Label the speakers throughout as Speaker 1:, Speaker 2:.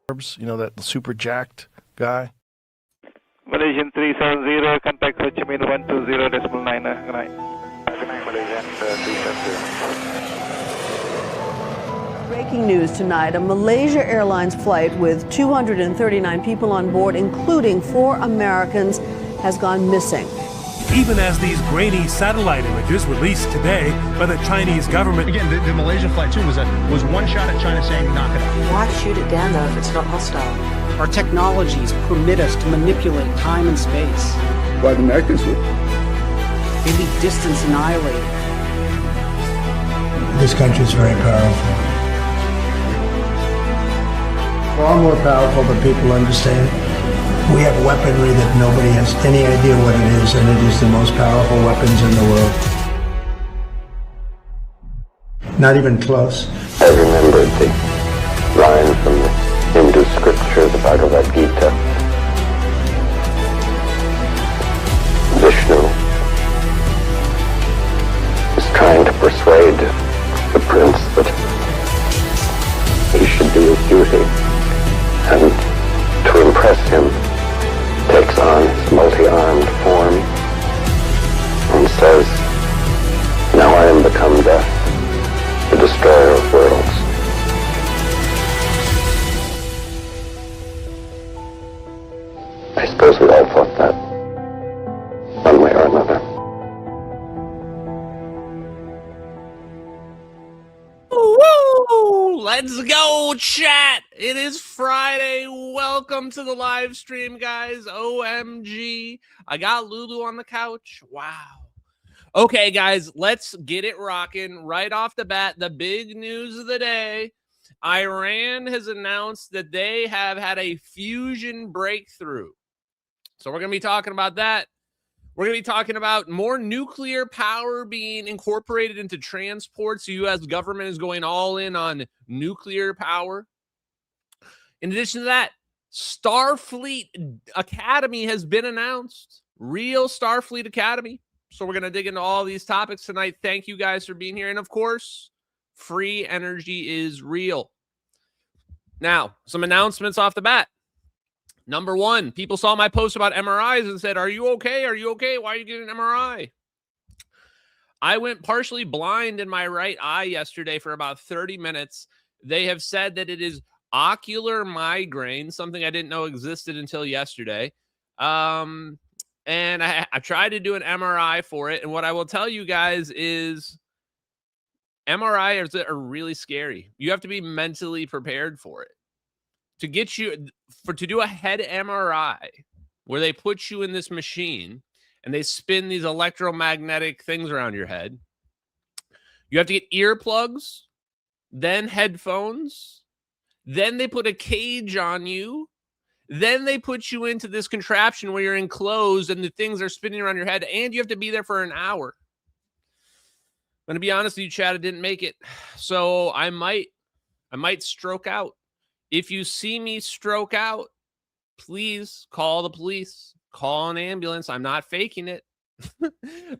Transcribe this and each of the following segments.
Speaker 1: You know, that super jacked guy.
Speaker 2: Malaysian 370, contact Ho Chi Minh 120.9. Good night. Good night, Malaysian 370.
Speaker 3: Breaking news tonight, a Malaysia Airlines flight with 239 people on board, including 4 Americans, has gone missing.
Speaker 4: Even as these grainy satellite images released today by the Chinese government.
Speaker 5: Again, the Malaysian flight too was one shot at China saying knock it off.
Speaker 6: Why shoot it down though if it's not hostile?
Speaker 7: Our technologies permit us to manipulate time and space.
Speaker 8: Why the Americans would?
Speaker 7: Maybe distance annihilated.
Speaker 9: This country is very powerful. Far more powerful than people understand. We have weaponry that nobody has any idea what it is, and it is the most powerful weapons in the world. Not even close.
Speaker 10: I remembered the line from the Hindu scripture, the Bhagavad Gita. Vishnu is trying to persuade the prince that he should be his duty, and to impress him takes on his multi-armed form and says, "Now I am become death, the destroyer of worlds." I suppose we all thought that, one way or another.
Speaker 11: Woo! Let's go, chat! It is Friday. Welcome to the live stream, guys. OMG. I got Lulu on the couch. Wow. Okay, guys, let's get it rocking. Right off the bat, the big news of the day. Iran has announced that they have had a fusion breakthrough. So we're going to be talking about that. We're going to be talking about more nuclear power being incorporated into transports. The U.S. government is going all in on nuclear power. In addition to that, Starfleet Academy has been announced. Real Starfleet Academy. So we're going to dig into all these topics tonight. Thank you guys for being here. And of course, free energy is real. Now, some announcements off the bat. Number one, people saw my post about MRIs and said, "Are you okay? Are you okay? Why are you getting an MRI?" I went partially blind in my right eye yesterday for about 30 minutes. They have said that it is ocular migraine, something I didn't know existed until yesterday. And I tried to do an MRI for it. And what I will tell you guys is MRIs are really scary. You have to be mentally prepared for it. To do a head MRI where they put you in this machine and they spin these electromagnetic things around your head, you have to get earplugs, then headphones, then they put a cage on you, then they put you into this contraption where you're enclosed and the things are spinning around your head, and you have to be there for an hour. I'm going to be honest with you, Chad, I didn't make it. So I might stroke out. If you see me stroke out, please call the police, call an ambulance. I'm not faking it.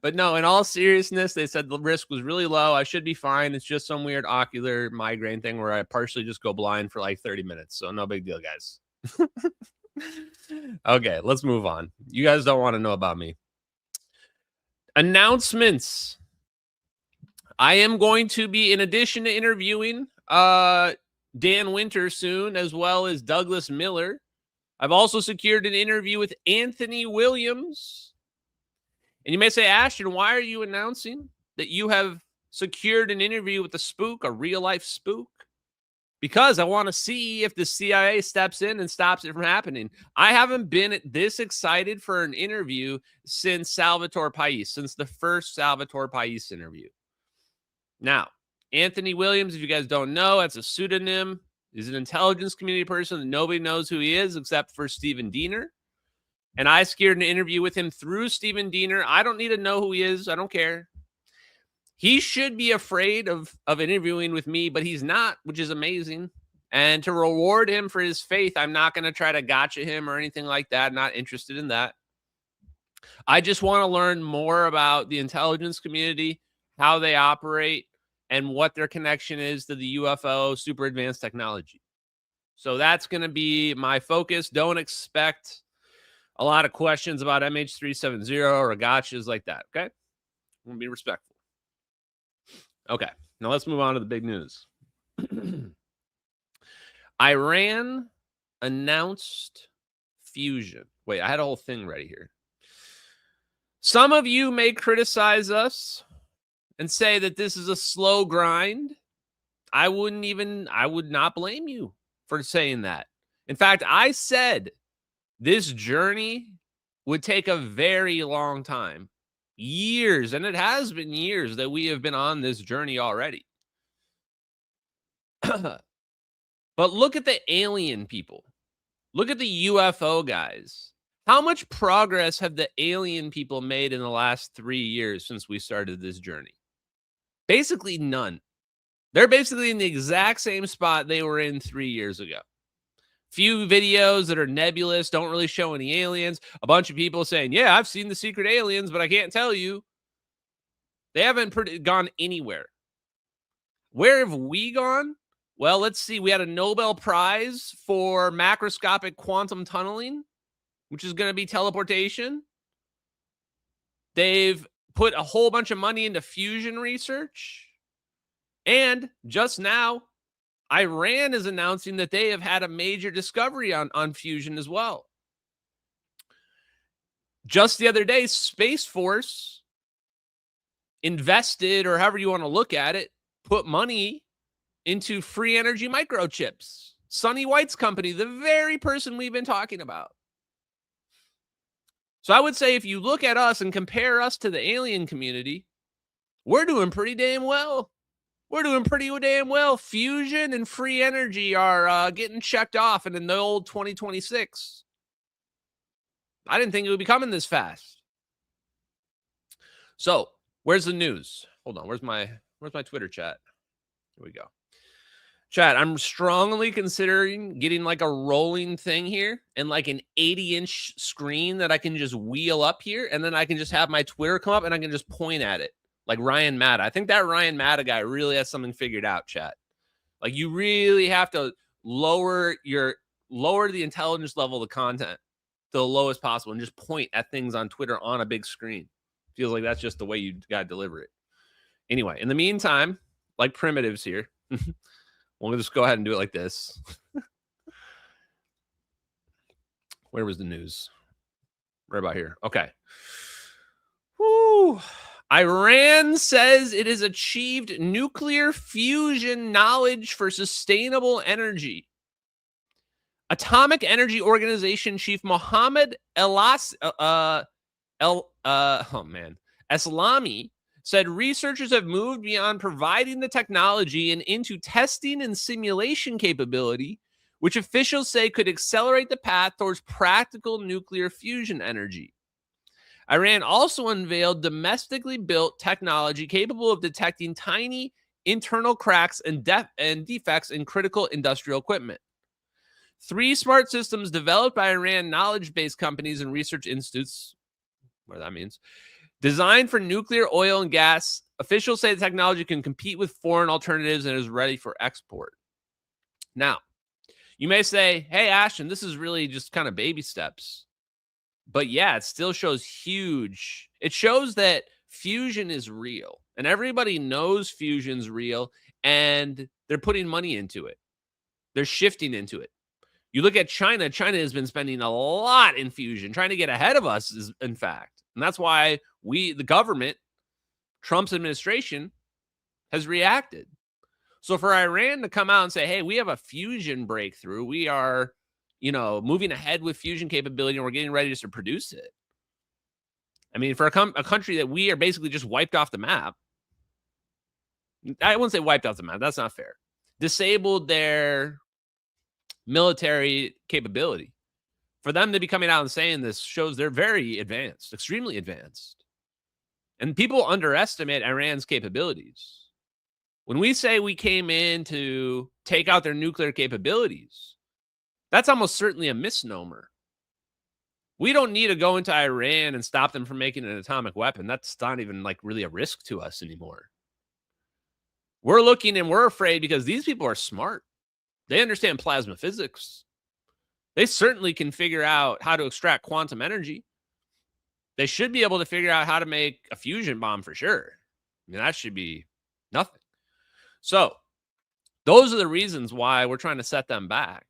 Speaker 11: But no, in all seriousness, they said the risk was really low. I should be fine. It's just some weird ocular migraine thing where I partially just go blind for like 30 minutes. So no big deal, guys. Okay, let's move on. You guys don't want to know about me. Announcements. I am going to be, in addition to interviewing Dan Winter soon, as well as Douglas Miller, I've also secured an interview with Anthony Williams. And you may say, Ashton, why are you announcing that you have secured an interview with the spook, a real-life spook? Because I want to see if the CIA steps in and stops it from happening. I haven't been this excited for an interview since Salvatore Pais, since the first Salvatore Pais interview. Now, Anthony Williams, if you guys don't know, that's a pseudonym. He's an intelligence community person that nobody knows who he is except for Stephen Diener. And I secured an interview with him through Stephen Diener. I don't need to know who he is. I don't care. He should be afraid of interviewing with me, but he's not, which is amazing. And to reward him for his faith, I'm not going to try to gotcha him or anything like that. Not interested in that. I just want to learn more about the intelligence community, how they operate, and what their connection is to the UFO super advanced technology. So that's going to be my focus. Don't expect a lot of questions about MH370 or gotchas like that, okay? I'm going to be respectful. Okay, now let's move on to the big news. Iran announced fusion. Wait, I had a whole thing ready here. Some of you may criticize us and say that this is a slow grind. I would not blame you for saying that. In fact, I said this journey would take a very long time. Years, and it has been years that we have been on this journey already. But look at the alien people. Look at the UFO guys. How much progress have the alien people made in the last 3 years since we started this journey? Basically none. They're basically in the exact same spot they were in 3 years ago. Few videos that are nebulous, don't really show any aliens. A bunch of people saying, yeah, I've seen the secret aliens, but I can't tell you. They haven't gone anywhere. Where have we gone? Well, let's see. We had a Nobel Prize for macroscopic quantum tunneling, which is going to be teleportation. They've put a whole bunch of money into fusion research. And just now, Iran is announcing that they have had a major discovery on fusion as well. Just the other day, Space Force invested, or however you want to look at it, put money into free energy microchips. Sonny White's company, the very person we've been talking about. So I would say if you look at us and compare us to the alien community, we're doing pretty damn well. We're doing pretty damn well. Fusion and free energy are getting checked off in the old 2026. I didn't think it would be coming this fast. So, where's the news? Hold on. Where's my Twitter chat? Here we go. Chat, I'm strongly considering getting like a rolling thing here and like an 80-inch screen that I can just wheel up here, and then I can just have my Twitter come up and I can just point at it. Like Ryan Matta. I think that Ryan Matta guy really has something figured out, chat. Like you really have to lower the intelligence level of the content to the lowest possible and just point at things on Twitter on a big screen. Feels like that's just the way you got to deliver it. Anyway, in the meantime, like primitives here, we'll just go ahead and do it like this. Where was the news? Right about here. Okay. Woo. Iran says it has achieved nuclear fusion knowledge for sustainable energy. Atomic Energy Organization Chief Mohammed Eslami said researchers have moved beyond providing the technology and into testing and simulation capability, which officials say could accelerate the path towards practical nuclear fusion energy. Iran also unveiled domestically built technology capable of detecting tiny internal cracks and defects in critical industrial equipment. 3 smart systems developed by Iran knowledge-based companies and research institutes, what that means, designed for nuclear, oil, and gas. Officials say the technology can compete with foreign alternatives and is ready for export. Now, you may say, hey, Ashton, this is really just kind of baby steps. But yeah, it still shows huge. It shows that fusion is real and everybody knows fusion's real and they're putting money into it. They're shifting into it. You look at China. China has been spending a lot in fusion, trying to get ahead of us, in fact. And that's why the government, Trump's administration, has reacted. So for Iran to come out and say, hey, we have a fusion breakthrough. We are moving ahead with fusion capability and we're getting ready to produce it. I mean, for a country that we are basically just wiped off the map. I wouldn't say wiped off the map. That's not fair. Disabled their military capability. For them to be coming out and saying this shows they're very advanced, extremely advanced. And people underestimate Iran's capabilities. When we say we came in to take out their nuclear capabilities, that's almost certainly a misnomer. We don't need to go into Iran and stop them from making an atomic weapon. That's not even like really a risk to us anymore. We're looking and we're afraid because these people are smart. They understand plasma physics. They certainly can figure out how to extract quantum energy. They should be able to figure out how to make a fusion bomb for sure. I mean, that should be nothing. So those are the reasons why we're trying to set them back.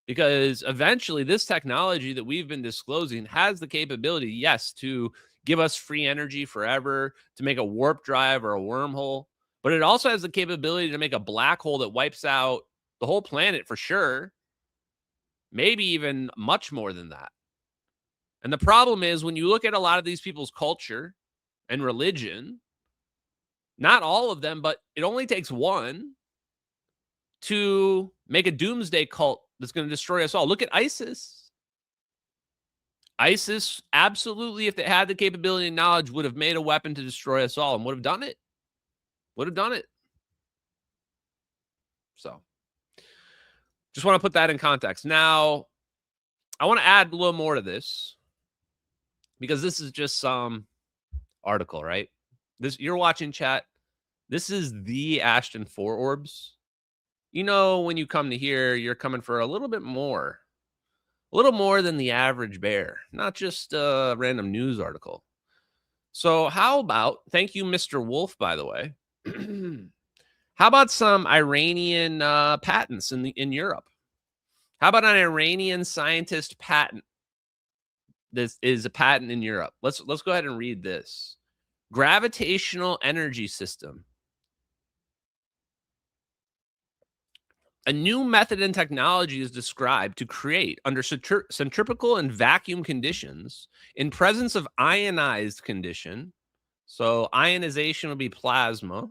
Speaker 11: Because eventually this technology that we've been disclosing has the capability, yes, to give us free energy forever, to make a warp drive or a wormhole. But it also has the capability to make a black hole that wipes out the whole planet for sure. Maybe even much more than that. And the problem is when you look at a lot of these people's culture and religion, not all of them, but it only takes one to make a doomsday cult that's going to destroy us all. Look at ISIS. ISIS, absolutely, if they had the capability and knowledge, would have made a weapon to destroy us all and would have done it. Would have done it. So, just want to put that in context. Now, I want to add a little more to this because this is just some article, right? You're watching chat. This is the Ashton 4 orbs. You know, when you come to here, you're coming for a little bit more. A little more than the average bear. Not just a random news article. So how about, thank you, Mr. Wolf, by the way. How about some Iranian patents in Europe? How about an Iranian scientist patent? This is a patent in Europe. Let's go ahead and read this. Gravitational energy system. A new method and technology is described to create under centrifugal and vacuum conditions in presence of ionized condition. So ionization would be plasma.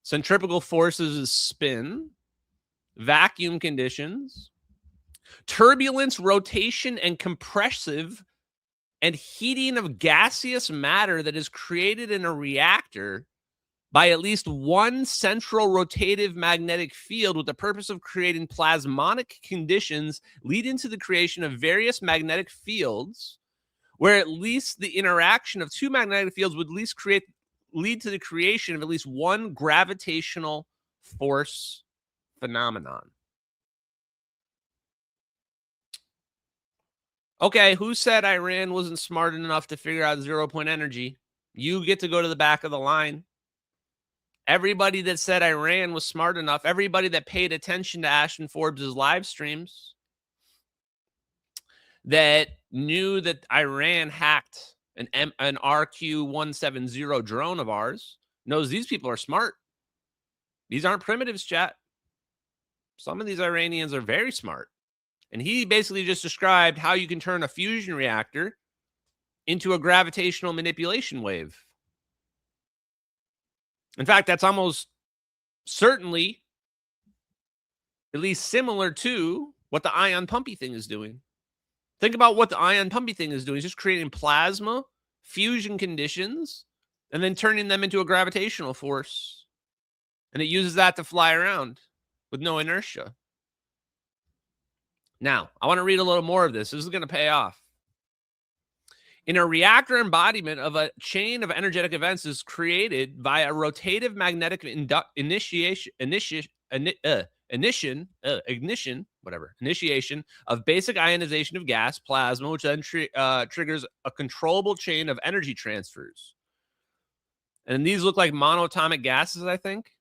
Speaker 11: Centrifugal forces is spin. Vacuum conditions. Turbulence, rotation, and compressive and heating of gaseous matter that is created in a reactor by at least one central rotative magnetic field with the purpose of creating plasmonic conditions leading to the creation of various magnetic fields, where at least the interaction of two magnetic fields would at least lead to the creation of at least one gravitational force phenomenon. Okay, who said Iran wasn't smart enough to figure out 0-point energy? You get to go to the back of the line. Everybody that said Iran was smart enough, everybody that paid attention to Ashton Forbes' live streams, that knew that Iran hacked an RQ-170 drone of ours, knows these people are smart. These aren't primitives, chat. Some of these Iranians are very smart. And he basically just described how you can turn a fusion reactor into a gravitational manipulation wave. In fact, that's almost certainly at least similar to what the ion pumpy thing is doing. Think about what the ion pumpy thing is doing. It's just creating plasma fusion conditions and then turning them into a gravitational force. And it uses that to fly around with no inertia. Now, I want to read a little more of this. This is going to pay off. In a reactor embodiment of a chain of energetic events is created via rotative magnetic initiation of basic ionization of gas, plasma, which then triggers a controllable chain of energy transfers. And these look like monoatomic gases, I think.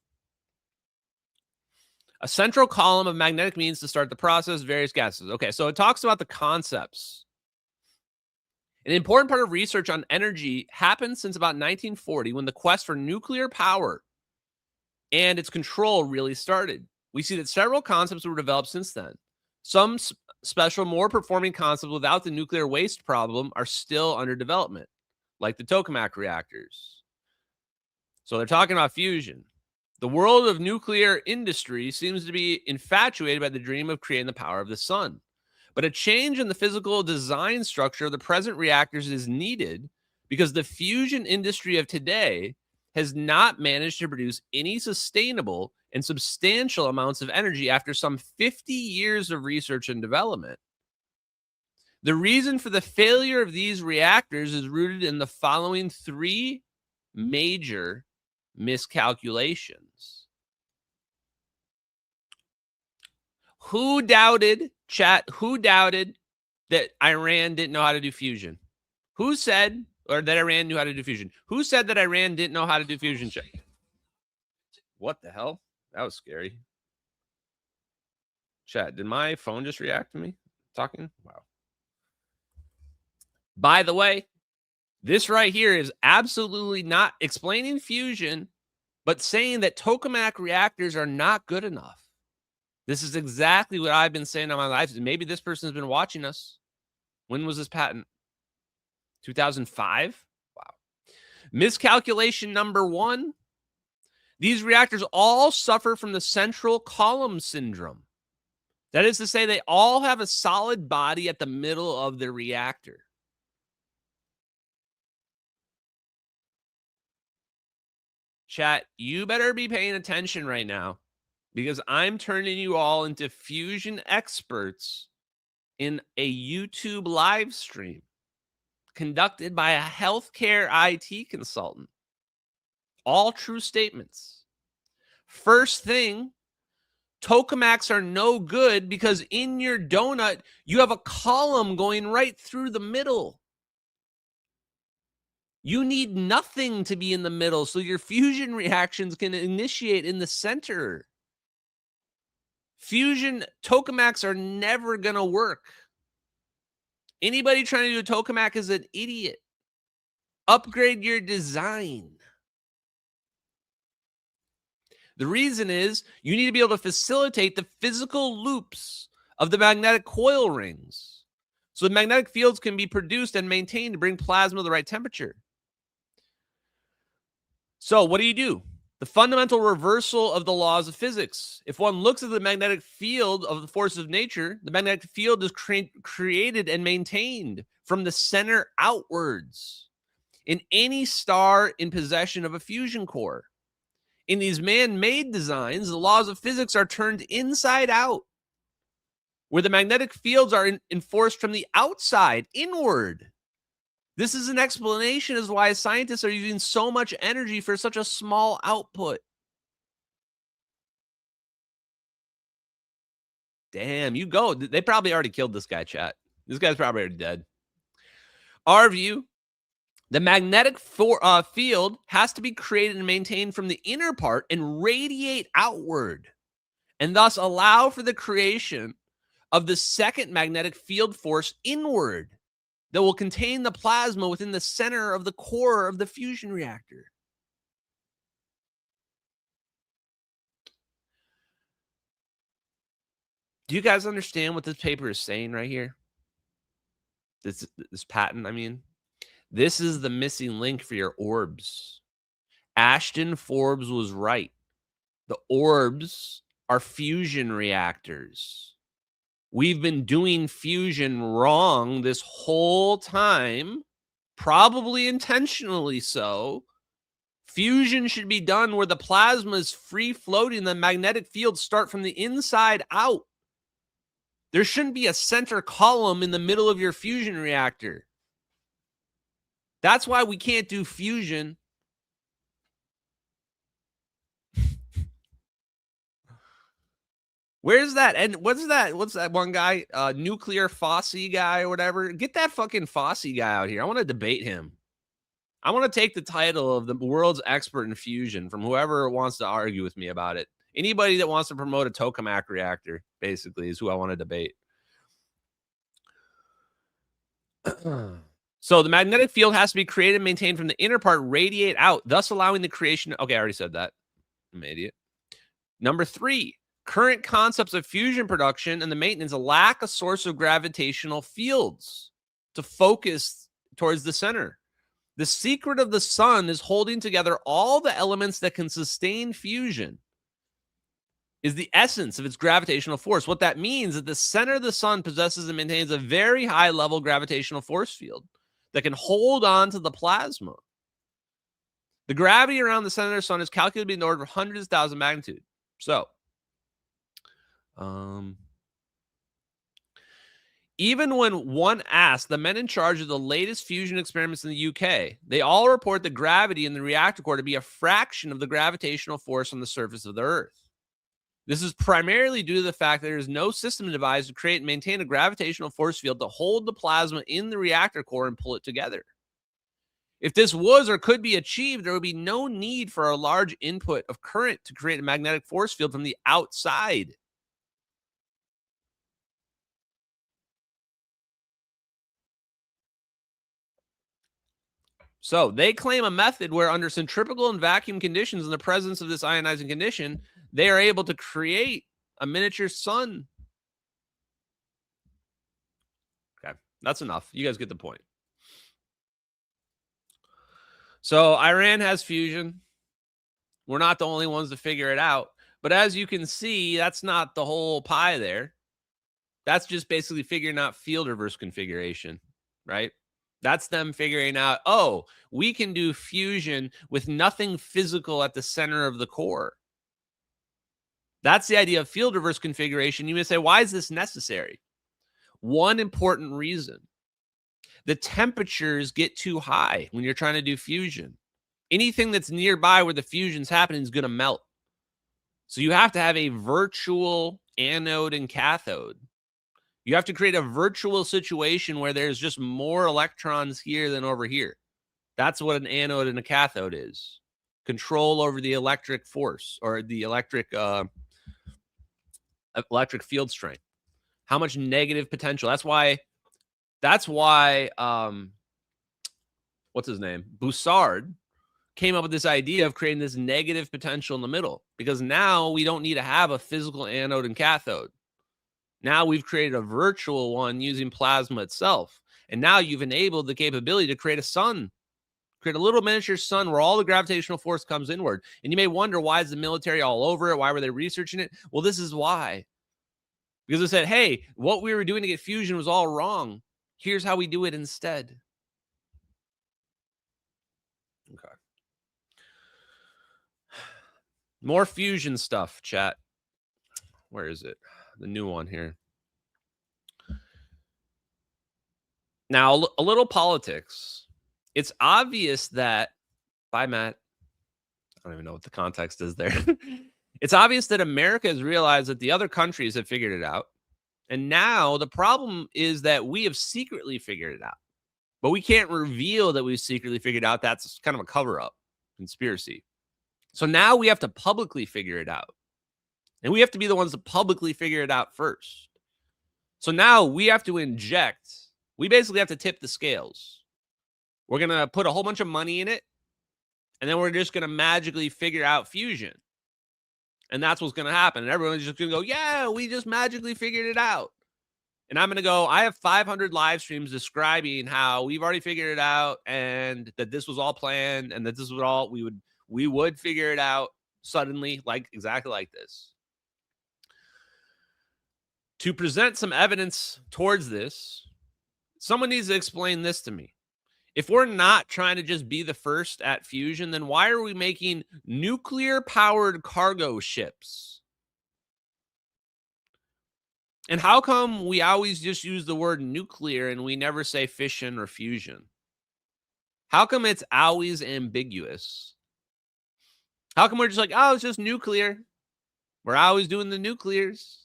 Speaker 11: A central column of magnetic means to start the process, various gases. Okay, so it talks about the concepts. An important part of research on energy happened since about 1940 when the quest for nuclear power and its control really started. We see that several concepts were developed since then. Some special, more performing concepts without the nuclear waste problem are still under development, like the tokamak reactors. So they're talking about fusion. The world of nuclear industry seems to be infatuated by the dream of creating the power of the sun. But a change in the physical design structure of the present reactors is needed because the fusion industry of today has not managed to produce any sustainable and substantial amounts of energy after some 50 years of research and development. The reason for the failure of these reactors is rooted in the following three major miscalculations. Who doubted, chat, who doubted that Iran didn't know how to do fusion? Who said, or that Iran knew how to do fusion? Who said that Iran didn't know how to do fusion, chat? What the hell? That was scary. Chat, did my phone just react to me talking? Wow. By the way, this right here is absolutely not explaining fusion, but saying that tokamak reactors are not good enough. This is exactly what I've been saying on my life. Maybe this person has been watching us. When was this patent? 2005? Wow. Miscalculation number 1. These reactors all suffer from the central column syndrome. That is to say, they all have a solid body at the middle of the reactor. Chat, you better be paying attention right now, because I'm turning you all into fusion experts in a YouTube live stream conducted by a healthcare IT consultant. All true statements. First thing, tokamaks are no good because in your donut, you have a column going right through the middle. You need nothing to be in the middle so your fusion reactions can initiate in the center. Fusion tokamaks are never going to work. Anybody trying to do a tokamak is an idiot. Upgrade your design. The reason is you need to be able to facilitate the physical loops of the magnetic coil rings so the magnetic fields can be produced and maintained to bring plasma to the right temperature. So what do? The fundamental reversal of the laws of physics. If one looks at the magnetic field of the forces of nature, the magnetic field is created and maintained from the center outwards in any star in possession of a fusion core. In these man-made designs, the laws of physics are turned inside out, where the magnetic fields are enforced from the outside inward. This is an explanation as to why scientists are using so much energy for such a small output. Damn, you go. They probably already killed this guy, chat. This guy's probably already dead. Our view, the magnetic field has to be created and maintained from the inner part and radiate outward, and thus allow for the creation of the second magnetic field force inward that will contain the plasma within the center of the core of the fusion reactor. Do you guys understand what this paper is saying right here? This patent, I mean. This is the missing link for your orbs. Ashton Forbes was right. The orbs are fusion reactors. We've been doing fusion wrong this whole time, probably intentionally so. Fusion should be done where the plasma is free floating, the magnetic fields start from the inside out. There shouldn't be a center column in the middle of your fusion reactor. That's why we can't do fusion. Where's that? And what's that? What's that one guy? Nuclear Fossey guy or whatever. Get that fucking Fossey guy out here. I want to debate him. I want to take the title of the world's expert in fusion from whoever wants to argue with me about it. Anybody that wants to promote a tokamak reactor, basically, is who I want to debate. So the magnetic field has to be created and maintained from the inner part, radiate out, thus allowing the creation. Okay, I already said that. I'm an idiot. Number 3, current concepts of fusion production and the maintenance lack a source of gravitational fields to focus towards the center. The secret of the sun is holding together all the elements that can sustain fusion. Is the essence of its gravitational force. What that means is that the center of the sun possesses and maintains a very high level gravitational force field that can hold on to the plasma. The gravity around the center of the sun is calculated to be in the order of hundreds of thousands of magnitude. So, even when one asks the men in charge of the latest fusion experiments in the UK, they all report the gravity in the reactor core to be a fraction of the gravitational force on the surface of the Earth. This is primarily due to the fact that there is no system devised to create and maintain a gravitational force field to hold the plasma in the reactor core and pull it together. If this was or could be achieved, there would be no need for a large input of current to create a magnetic force field from the outside. So they claim a method where under centrifugal and vacuum conditions in the presence of this ionizing condition, they are able to create a miniature sun. Okay, that's enough. You guys get the point. So Iran has fusion. We're not the only ones to figure it out. But as you can see, that's not the whole pie there. That's just basically figuring out field reverse configuration, right? That's them figuring out, oh, we can do fusion with nothing physical at the center of the core. That's the idea of field reverse configuration. You may say, why is this necessary? One important reason. The temperatures get too high when you're trying to do fusion. Anything that's nearby where the fusion's happening is going to melt. So you have to have a virtual anode and cathode. You have to create a virtual situation where there's just more electrons here than over here. That's what an anode and a cathode is. Control over the electric force or the electric field strength. How much negative potential. That's why what's his name? Bussard came up with this idea of creating this negative potential in the middle, because now we don't need to have a physical anode and cathode. Now we've created a virtual one using plasma itself. And now you've enabled the capability to create a sun, create a little miniature sun where all the gravitational force comes inward. And you may wonder, why is the military all over it? Why were they researching it? Well, this is why. Because they said, hey, what we were doing to get fusion was all wrong. Here's how we do it instead. Okay. More fusion stuff, chat. Where is it? The new one here. Now, a little politics. It's obvious that, bye, Matt. I don't even know what the context is there. It's obvious that America has realized that the other countries have figured it out. And now the problem is that we have secretly figured it out. But we can't reveal that we've secretly figured out. That's kind of a cover-up conspiracy. So now we have to publicly figure it out. And we have to be the ones to publicly figure it out first. So now we have to inject. We basically have to tip the scales. We're going to put a whole bunch of money in it. And then we're just going to magically figure out fusion. And that's what's going to happen. And everyone's just going to go, yeah, we just magically figured it out. And I'm going to go, I have 500 live streams describing how we've already figured it out and that this was all planned and that this was all, we would figure it out suddenly, like exactly like this. To present some evidence towards this, someone needs to explain this to me. If we're not trying to just be the first at fusion, then why are we making nuclear-powered cargo ships? And how come we always just use the word nuclear and we never say fission or fusion? How come it's always ambiguous? How come we're just like, oh, it's just nuclear? We're always doing the nuclears.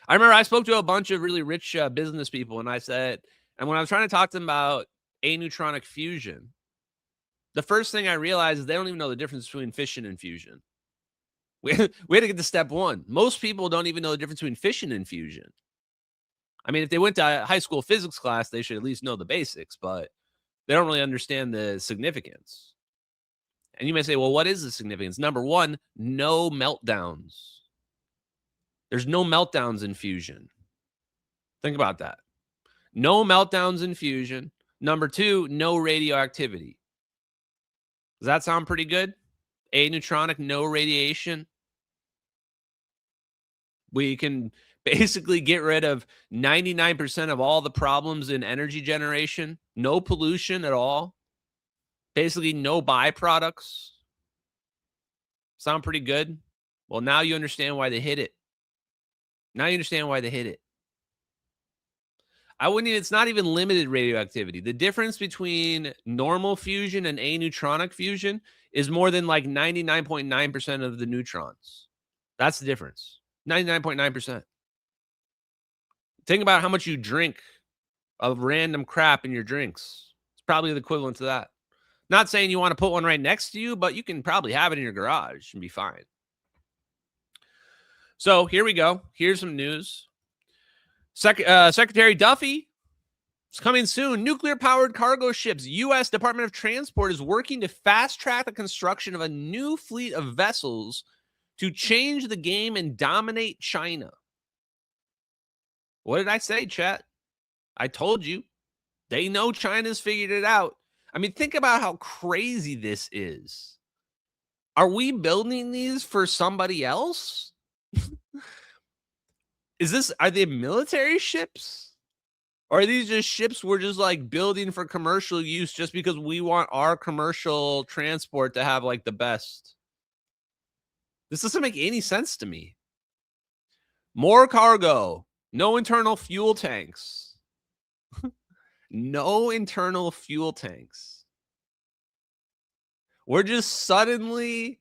Speaker 11: I remember I spoke to a bunch of really rich business people, and I said, and when I was trying to talk to them about aneutronic fusion, the first thing I realized is they don't even know the difference between fission and fusion. We had to get to step one. Most people don't even know the difference between fission and fusion. I mean, if they went to high school physics class, they should at least know the basics, but they don't really understand the significance. And you may say, well, what is the significance? Number one, no meltdowns. There's no meltdowns in fusion. Think about that. No meltdowns in fusion. Number two, no radioactivity. Does that sound pretty good? Aneutronic, no radiation. We can basically get rid of 99% of all the problems in energy generation. No pollution at all. Basically no byproducts. Sound pretty good? Well, now you understand why they hit it. Now you understand why they hit it. It's not even limited radioactivity. The difference between normal fusion and aneutronic fusion is more than like 99.9% of the neutrons. That's the difference. 99.9%. Think about how much you drink of random crap in your drinks. It's probably the equivalent to that. Not saying you want to put one right next to you, but you can probably have it in your garage and be fine. So here we go. Here's some news. Secretary Duffy is coming soon. Nuclear-powered cargo ships. U.S. Department of Transport is working to fast-track the construction of a new fleet of vessels to change the game and dominate China. What did I say, chat? I told you. They know China's figured it out. I mean, think about how crazy this is. Are we building these for somebody else? Are they military ships? Or are these just ships we're just like building for commercial use just because we want our commercial transport to have like the best? This doesn't make any sense to me. More cargo, no internal fuel tanks. No internal fuel tanks. We're just suddenly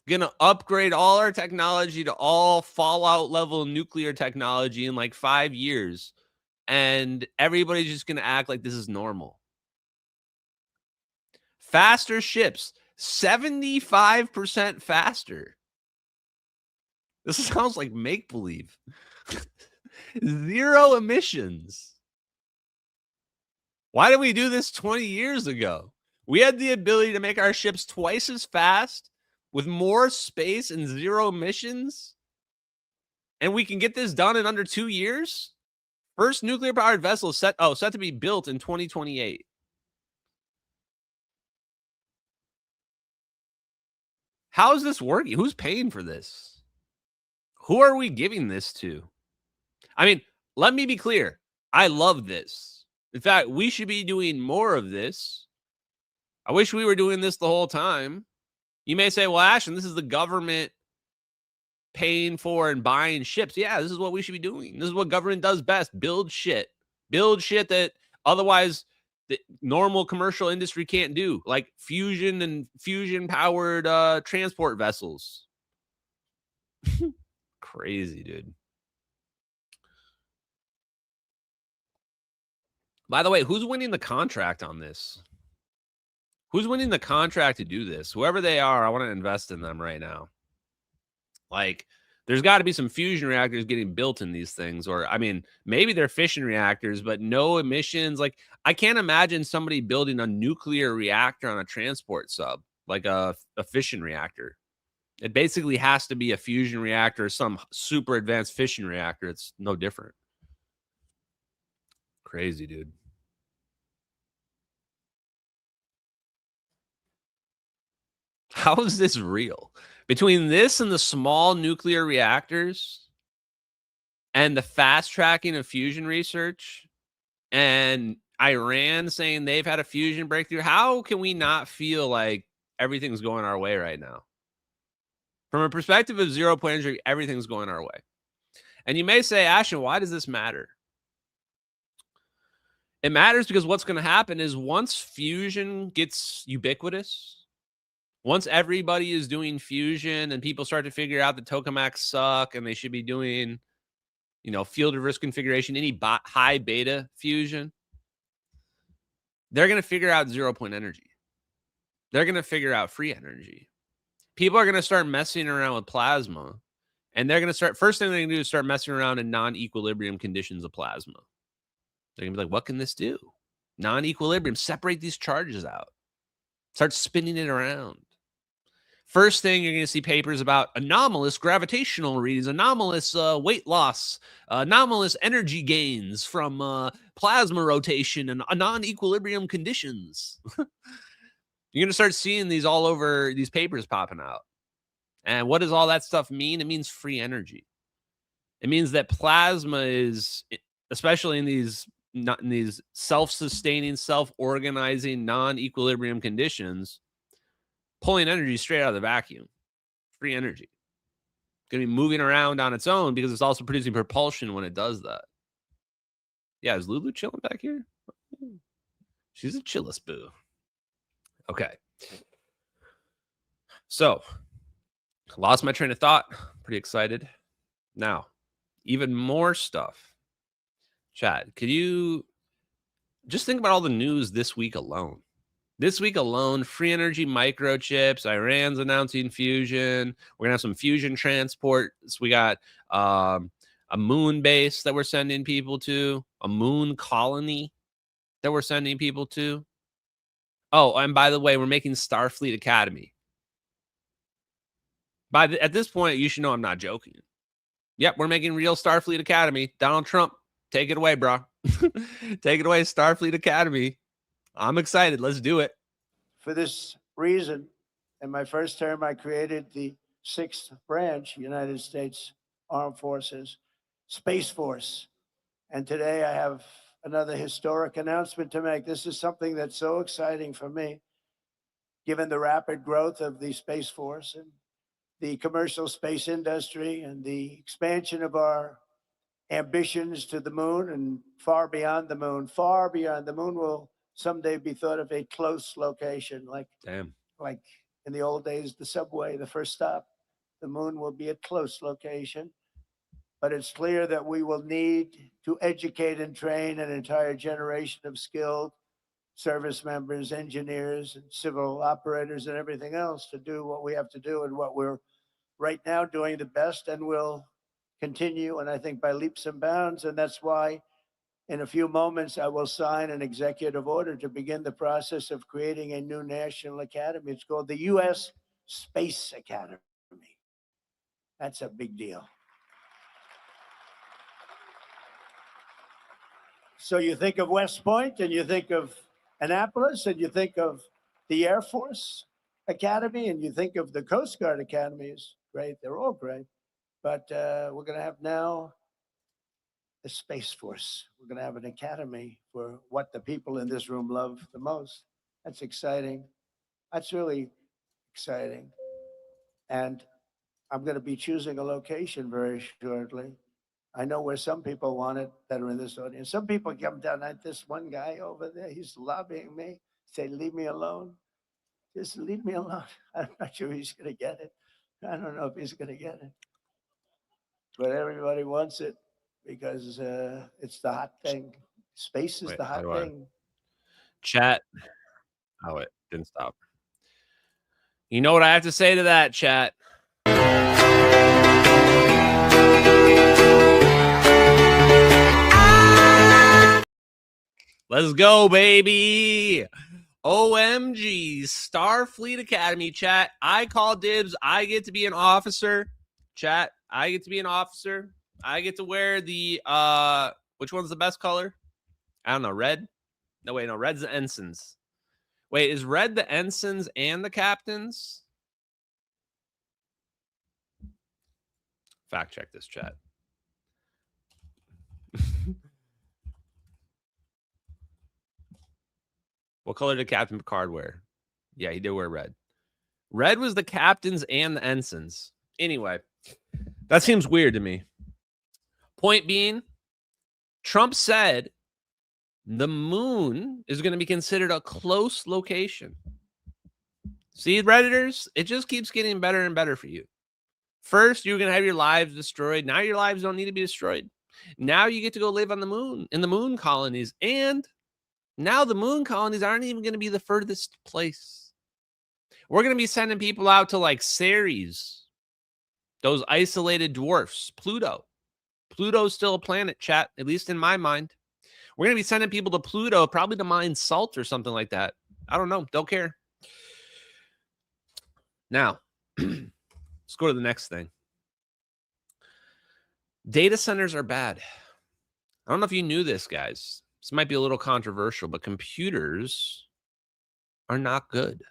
Speaker 11: going to upgrade all our technology to all Fallout level nuclear technology in like 5 years. And everybody's just going to act like this is normal. Faster ships, 75% faster. This sounds like make-believe. 0 emissions. Why did we do this 20 years ago? We had the ability to make our ships twice as fast with more space and 0 emissions. And we can get this done in under 2 years. First nuclear-powered vessel is set to be built in 2028. How is this working? Who's paying for this? Who are we giving this to? I mean, let me be clear. I love this. In fact, we should be doing more of this. I wish we were doing this the whole time. You may say, well, Ashton, this is the government paying for and buying ships. Yeah, this is what we should be doing. This is what government does best. Build shit. Build shit that otherwise the normal commercial industry can't do, like fusion and fusion-powered transport vessels. Crazy, dude. By the way, who's winning the contract on this? Who's winning the contract to do this? Whoever they are, I want to invest in them right now. Like, there's got to be some fusion reactors getting built in these things. Or, I mean, maybe they're fission reactors, but no emissions. Like, I can't imagine somebody building a nuclear reactor on a transport sub, like a fission reactor. It basically has to be a fusion reactor, some super advanced fission reactor. It's no different. Crazy, dude. How is this real? Between this and the small nuclear reactors and the fast tracking of fusion research and Iran saying they've had a fusion breakthrough, how can we not feel like everything's going our way right now? From a perspective of 0 point energy, everything's going our way. And you may say, Ashton, why does this matter? It matters because what's going to happen is once fusion gets ubiquitous, once everybody is doing fusion and people start to figure out that tokamaks suck and they should be doing, field reverse configuration, any high beta fusion, they're going to figure out 0 point energy. They're going to figure out free energy. People are going to start messing around with plasma, and they're going to first thing they're going to do is start messing around in non-equilibrium conditions of plasma. They're going to be like, what can this do? Non-equilibrium, separate these charges out. Start spinning it around. First thing you're going to see papers about anomalous gravitational readings, anomalous weight loss, anomalous energy gains from plasma rotation and non-equilibrium conditions. You're going to start seeing these all over, these papers popping out. And what does all that stuff mean? It means free energy. It means that plasma is, especially in these self-sustaining, self-organizing, non-equilibrium conditions, pulling energy straight out of the vacuum. Free energy. It's going to be moving around on its own because it's also producing propulsion when it does that. Yeah, is Lulu chilling back here? She's a chillest boo. Okay. So, Lost my train of thought. Pretty excited. Now, even more stuff. Chat, could you just think about all the news this week alone? This week alone, free energy microchips, Iran's announcing fusion. We're going to have some fusion transports. We got a moon base that we're sending people to, a moon colony that we're sending people to. Oh, and by the way, we're making Starfleet Academy. At this point, you should know I'm not joking. Yep, we're making real Starfleet Academy. Donald Trump, take it away, bro. Take it away, Starfleet Academy. I'm excited. Let's do it.
Speaker 9: For this reason, in my first term, I created the 6th branch, United States Armed Forces, Space Force. And today I have another historic announcement to make. This is something that's so exciting for me, given the rapid growth of the Space Force and the commercial space industry and the expansion of our ambitions to the moon and far beyond the moon. Far beyond the moon will someday be thought of a close location, like in the old days, the subway, the first stop. The moon will be a close location. But it's clear that we will need to educate and train an entire generation of skilled service members, engineers, and civil operators, and everything else to do what we have to do and what we're right now doing the best and will continue, and I think by leaps and bounds. And that's why in a few moments I will sign an executive order to begin the process of creating a new national academy. It's called the U.S. Space Academy. That's a big deal. So you think of West Point, and you think of Annapolis, and you think of the Air Force Academy, and you think of the Coast Guard Academy. Is great. They're all great. But we're going to have now the Space Force. We're going to have an academy for what the people in this room love the most. That's exciting. That's really exciting. And I'm going to be choosing a location very shortly. I know where some people want it that are in this audience. Some people come down like this one guy over there. He's lobbying me, say, leave me alone. Just leave me alone. I'm not sure he's going to get it. I don't know if he's going to get it. But everybody wants it because it's the hot thing. Space is the hot thing.
Speaker 11: Chat. Oh, it didn't stop. You know what I have to say to that, chat? Let's go, baby. OMG, Starfleet Academy, chat. I call dibs. I get to be an officer. Chat, I get to be an officer. I get to wear the, which one's the best color? I don't know, red? No, wait, no, red's the ensigns. Wait, is red the ensigns and the captains? Fact check this, chat. What color did Captain Picard wear? Yeah, he did wear red. Red was the captains and the ensigns. Anyway, that seems weird to me. Point being, Trump said the moon is going to be considered a close location. See, Redditors, it just keeps getting better and better for you. First, you're going to have your lives destroyed. Now your lives don't need to be destroyed. Now you get to go live on the moon, in the moon colonies. And now the moon colonies aren't even going to be the furthest place. We're going to be sending people out to like Ceres, those isolated dwarfs, Pluto. Pluto's still a planet, chat, at least in my mind. We're going to be sending people to Pluto, probably to mine salt or something like that. I don't know. Don't care. Now, let's go to the next thing. Data centers are bad. I don't know if you knew this, guys. This might be a little controversial, but computers are not good.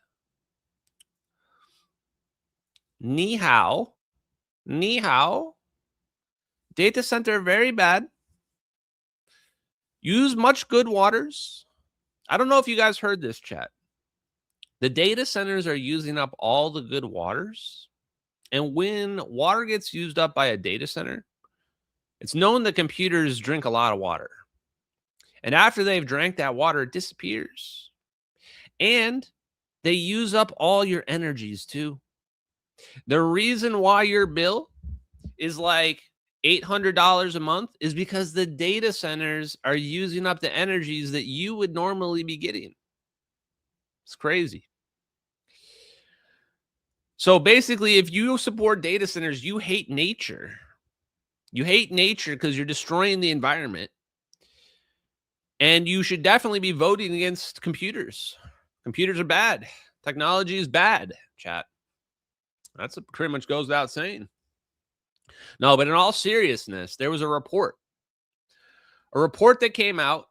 Speaker 11: Ni hao. Ni hao. Data center, very bad. Use much good waters. I don't know if you guys heard this, chat. The data centers are using up all the good waters. And when water gets used up by a data center, it's known that computers drink a lot of water. And after they've drank that water, it disappears. And they use up all your energies too. The reason why your bill is like $800 a month is because the data centers are using up the energies that you would normally be getting. It's crazy. So basically, if you support data centers, you hate nature. You hate nature because you're destroying the environment. And you should definitely be voting against computers. Computers are bad. Technology is bad, chat. That's pretty much goes without saying. No, but in all seriousness, there was a report that came out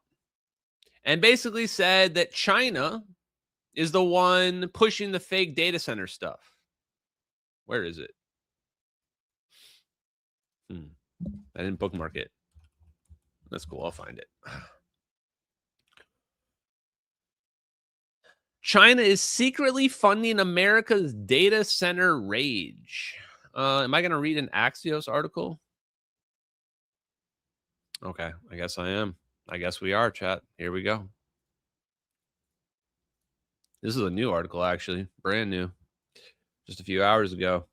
Speaker 11: and basically said that China is the one pushing the fake data center stuff. Where is it? I didn't bookmark it. That's cool. I'll find it. China is secretly funding America's data center rage. Am I going to read an Axios article? Okay, I guess I am. I guess we are, chat. Here we go. This is a new article, actually. Brand new. Just a few hours ago.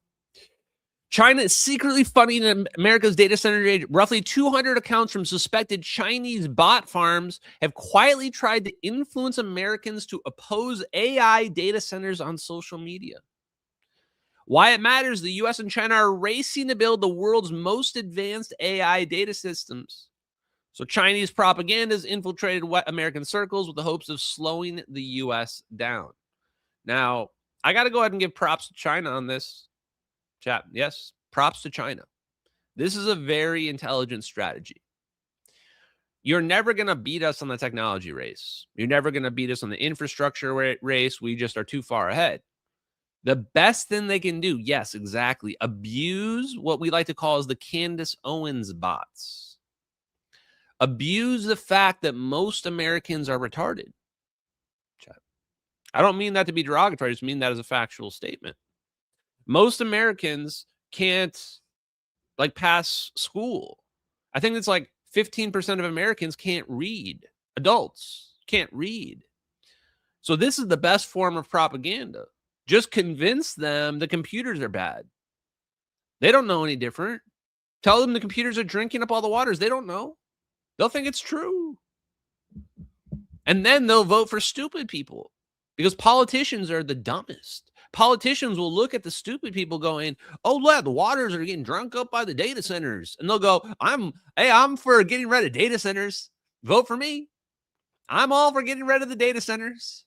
Speaker 11: China is secretly funding America's data center rage. Roughly 200 accounts from suspected Chinese bot farms have quietly tried to influence Americans to oppose AI data centers on social media. Why it matters, the US and China are racing to build the world's most advanced AI data systems. So Chinese propaganda has infiltrated American circles with the hopes of slowing the US down. Now, I got to go ahead and give props to China on this. Chat, yes, props to China. This is a very intelligent strategy. You're never going to beat us on the technology race. You're never going to beat us on the infrastructure race. We just are too far ahead. The best thing they can do, yes, exactly, abuse what we like to call as the Candace Owens bots. Abuse the fact that most Americans are retarded. Chat. I don't mean that to be derogatory. I just mean that as a factual statement. Most Americans can't pass school. I think it's like 15% of Americans can't read. Adults can't read. So this is the best form of propaganda. Just convince them the computers are bad. They don't know any different. Tell them the computers are drinking up all the waters. They don't know. They'll think it's true. And then they'll vote for stupid people because politicians are the dumbest. Politicians will look at the stupid people going, oh, look, the waters are getting drunk up by the data centers. And they'll go, I'm for getting rid of data centers. Vote for me. I'm all for getting rid of the data centers.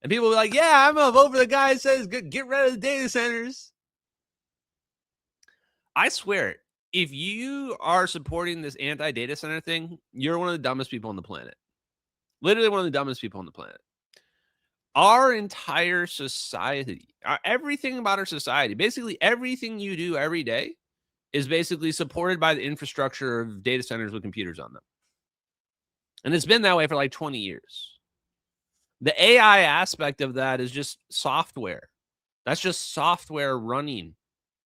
Speaker 11: And people will be like, yeah, I'm going to vote for the guy that says get rid of the data centers. I swear, if you are supporting this anti-data center thing, you're one of the dumbest people on the planet. Literally one of the dumbest people on the planet. Our entire society, everything about our society, basically everything you do every day is basically supported by the infrastructure of data centers with computers on them. And it's been that way for like 20 years. The AI aspect of that is just software. That's just software running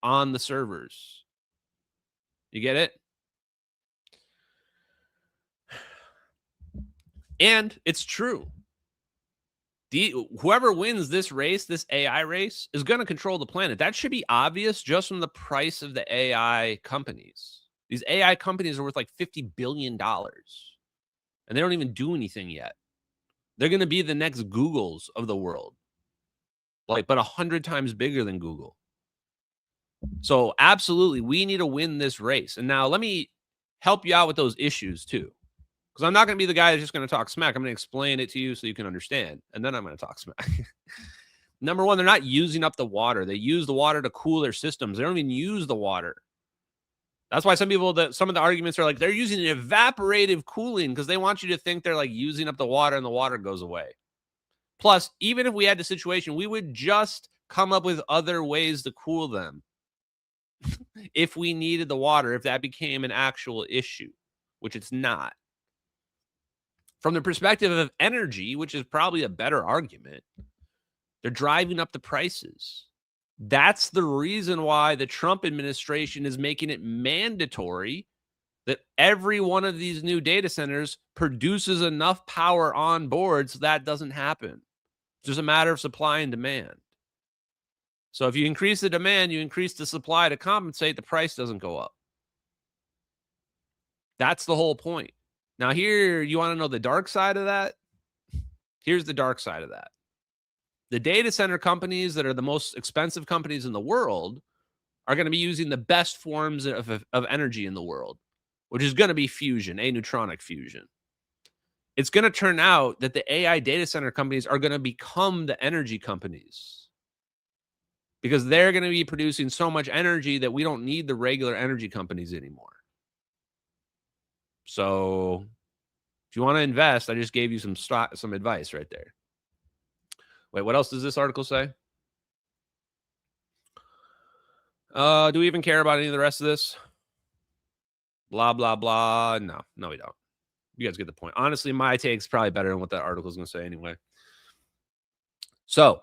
Speaker 11: on the servers. You get it? And it's true. Whoever wins this race, this AI race, is going to control the planet. That should be obvious just from the price of the AI companies. These AI companies are worth like $50 billion. And they don't even do anything yet. They're going to be the next Googles of the world. But 100 times bigger than Google. So absolutely, we need to win this race. And now let me help you out with those issues too. Because I'm not going to be the guy that's just going to talk smack. I'm going to explain it to you so you can understand. And then I'm going to talk smack. Number one, they're not using up the water. They use the water to cool their systems. They don't even use the water. That's why some of the arguments are like, they're using evaporative cooling because they want you to think they're like using up the water and the water goes away. Plus, even if we had the situation, we would just come up with other ways to cool them if we needed the water, if that became an actual issue, which it's not. From the perspective of energy, which is probably a better argument, they're driving up the prices. That's the reason why the Trump administration is making it mandatory that every one of these new data centers produces enough power on board so that doesn't happen. It's just a matter of supply and demand. So if you increase the demand, you increase the supply to compensate, the price doesn't go up. That's the whole point. Now here, you want to know the dark side of that? Here's the dark side of that. The data center companies that are the most expensive companies in the world are going to be using the best forms of energy in the world, which is going to be fusion, aneutronic fusion. It's going to turn out that the AI data center companies are going to become the energy companies because they're going to be producing so much energy that we don't need the regular energy companies anymore. So if you want to invest, I just gave you some advice right there. Wait, what else does this article say? Do we even care about any of the rest of this? Blah, blah, blah. No, we don't. You guys get the point. Honestly, my take's probably better than what that article is going to say anyway. So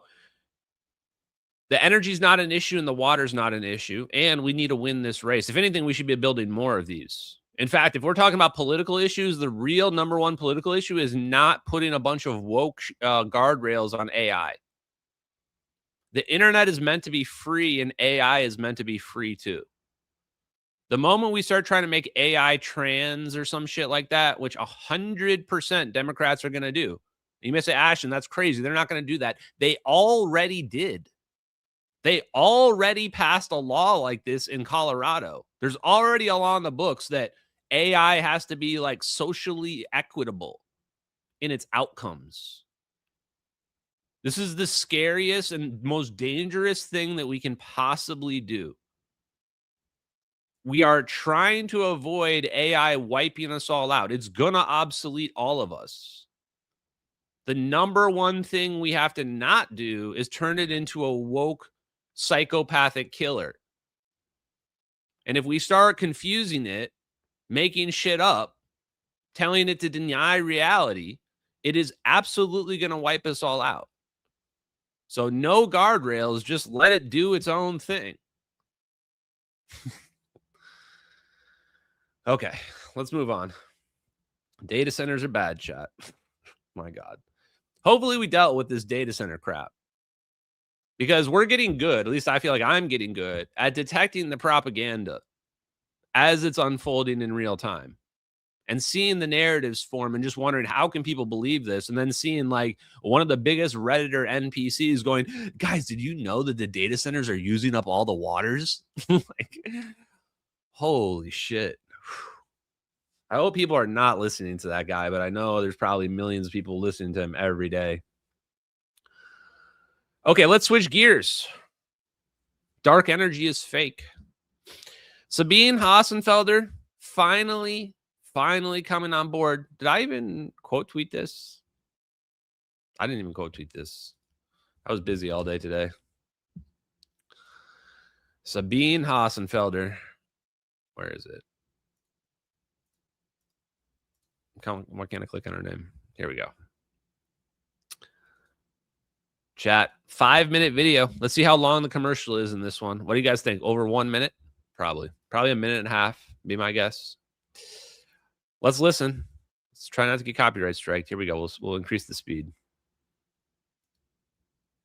Speaker 11: the energy's not an issue and the water's not an issue, and we need to win this race. If anything, we should be building more of these. In fact, if we're talking about political issues, the real number one political issue is not putting a bunch of woke guardrails on AI. The internet is meant to be free, and AI is meant to be free too. The moment we start trying to make AI trans or some shit like that, which 100% Democrats are going to do. You may say, Ashton, that's crazy. They're not going to do that. They already did. They already passed a law like this in Colorado. There's already a law in the books that AI has to be like socially equitable in its outcomes. This is the scariest and most dangerous thing that we can possibly do. We are trying to avoid AI wiping us all out. It's going to obsolete all of us. The number one thing we have to not do is turn it into a woke psychopathic killer. And if we start confusing it, making shit up, telling it to deny reality, it is absolutely going to wipe us all out. So no guardrails, just let it do its own thing. Okay, let's move on. Data centers are bad, chat. My God. Hopefully we dealt with this data center crap. Because we're getting good, at least I feel like I'm getting good, at detecting the propaganda as it's unfolding in real time. And seeing the narratives form and just wondering, how can people believe this? And then seeing like one of the biggest Redditor NPCs going, guys, did you know that the data centers are using up all the waters? Like, holy shit. I hope people are not listening to that guy, but I know there's probably millions of people listening to him every day. Okay, let's switch gears. Dark energy is fake. Sabine Hassenfelder finally coming on board. Did I even quote tweet this? I didn't even quote tweet this. I was busy all day today. Sabine Hassenfelder. Where is it? Why can't I click on her name? Here we go. Chat, 5-minute video. Let's see how long the commercial is in this one. What do you guys think? Over 1 minute? Probably a minute and a half, be my guess. Let's listen. Let's try not to get copyright striked. Here we go. We'll increase the speed.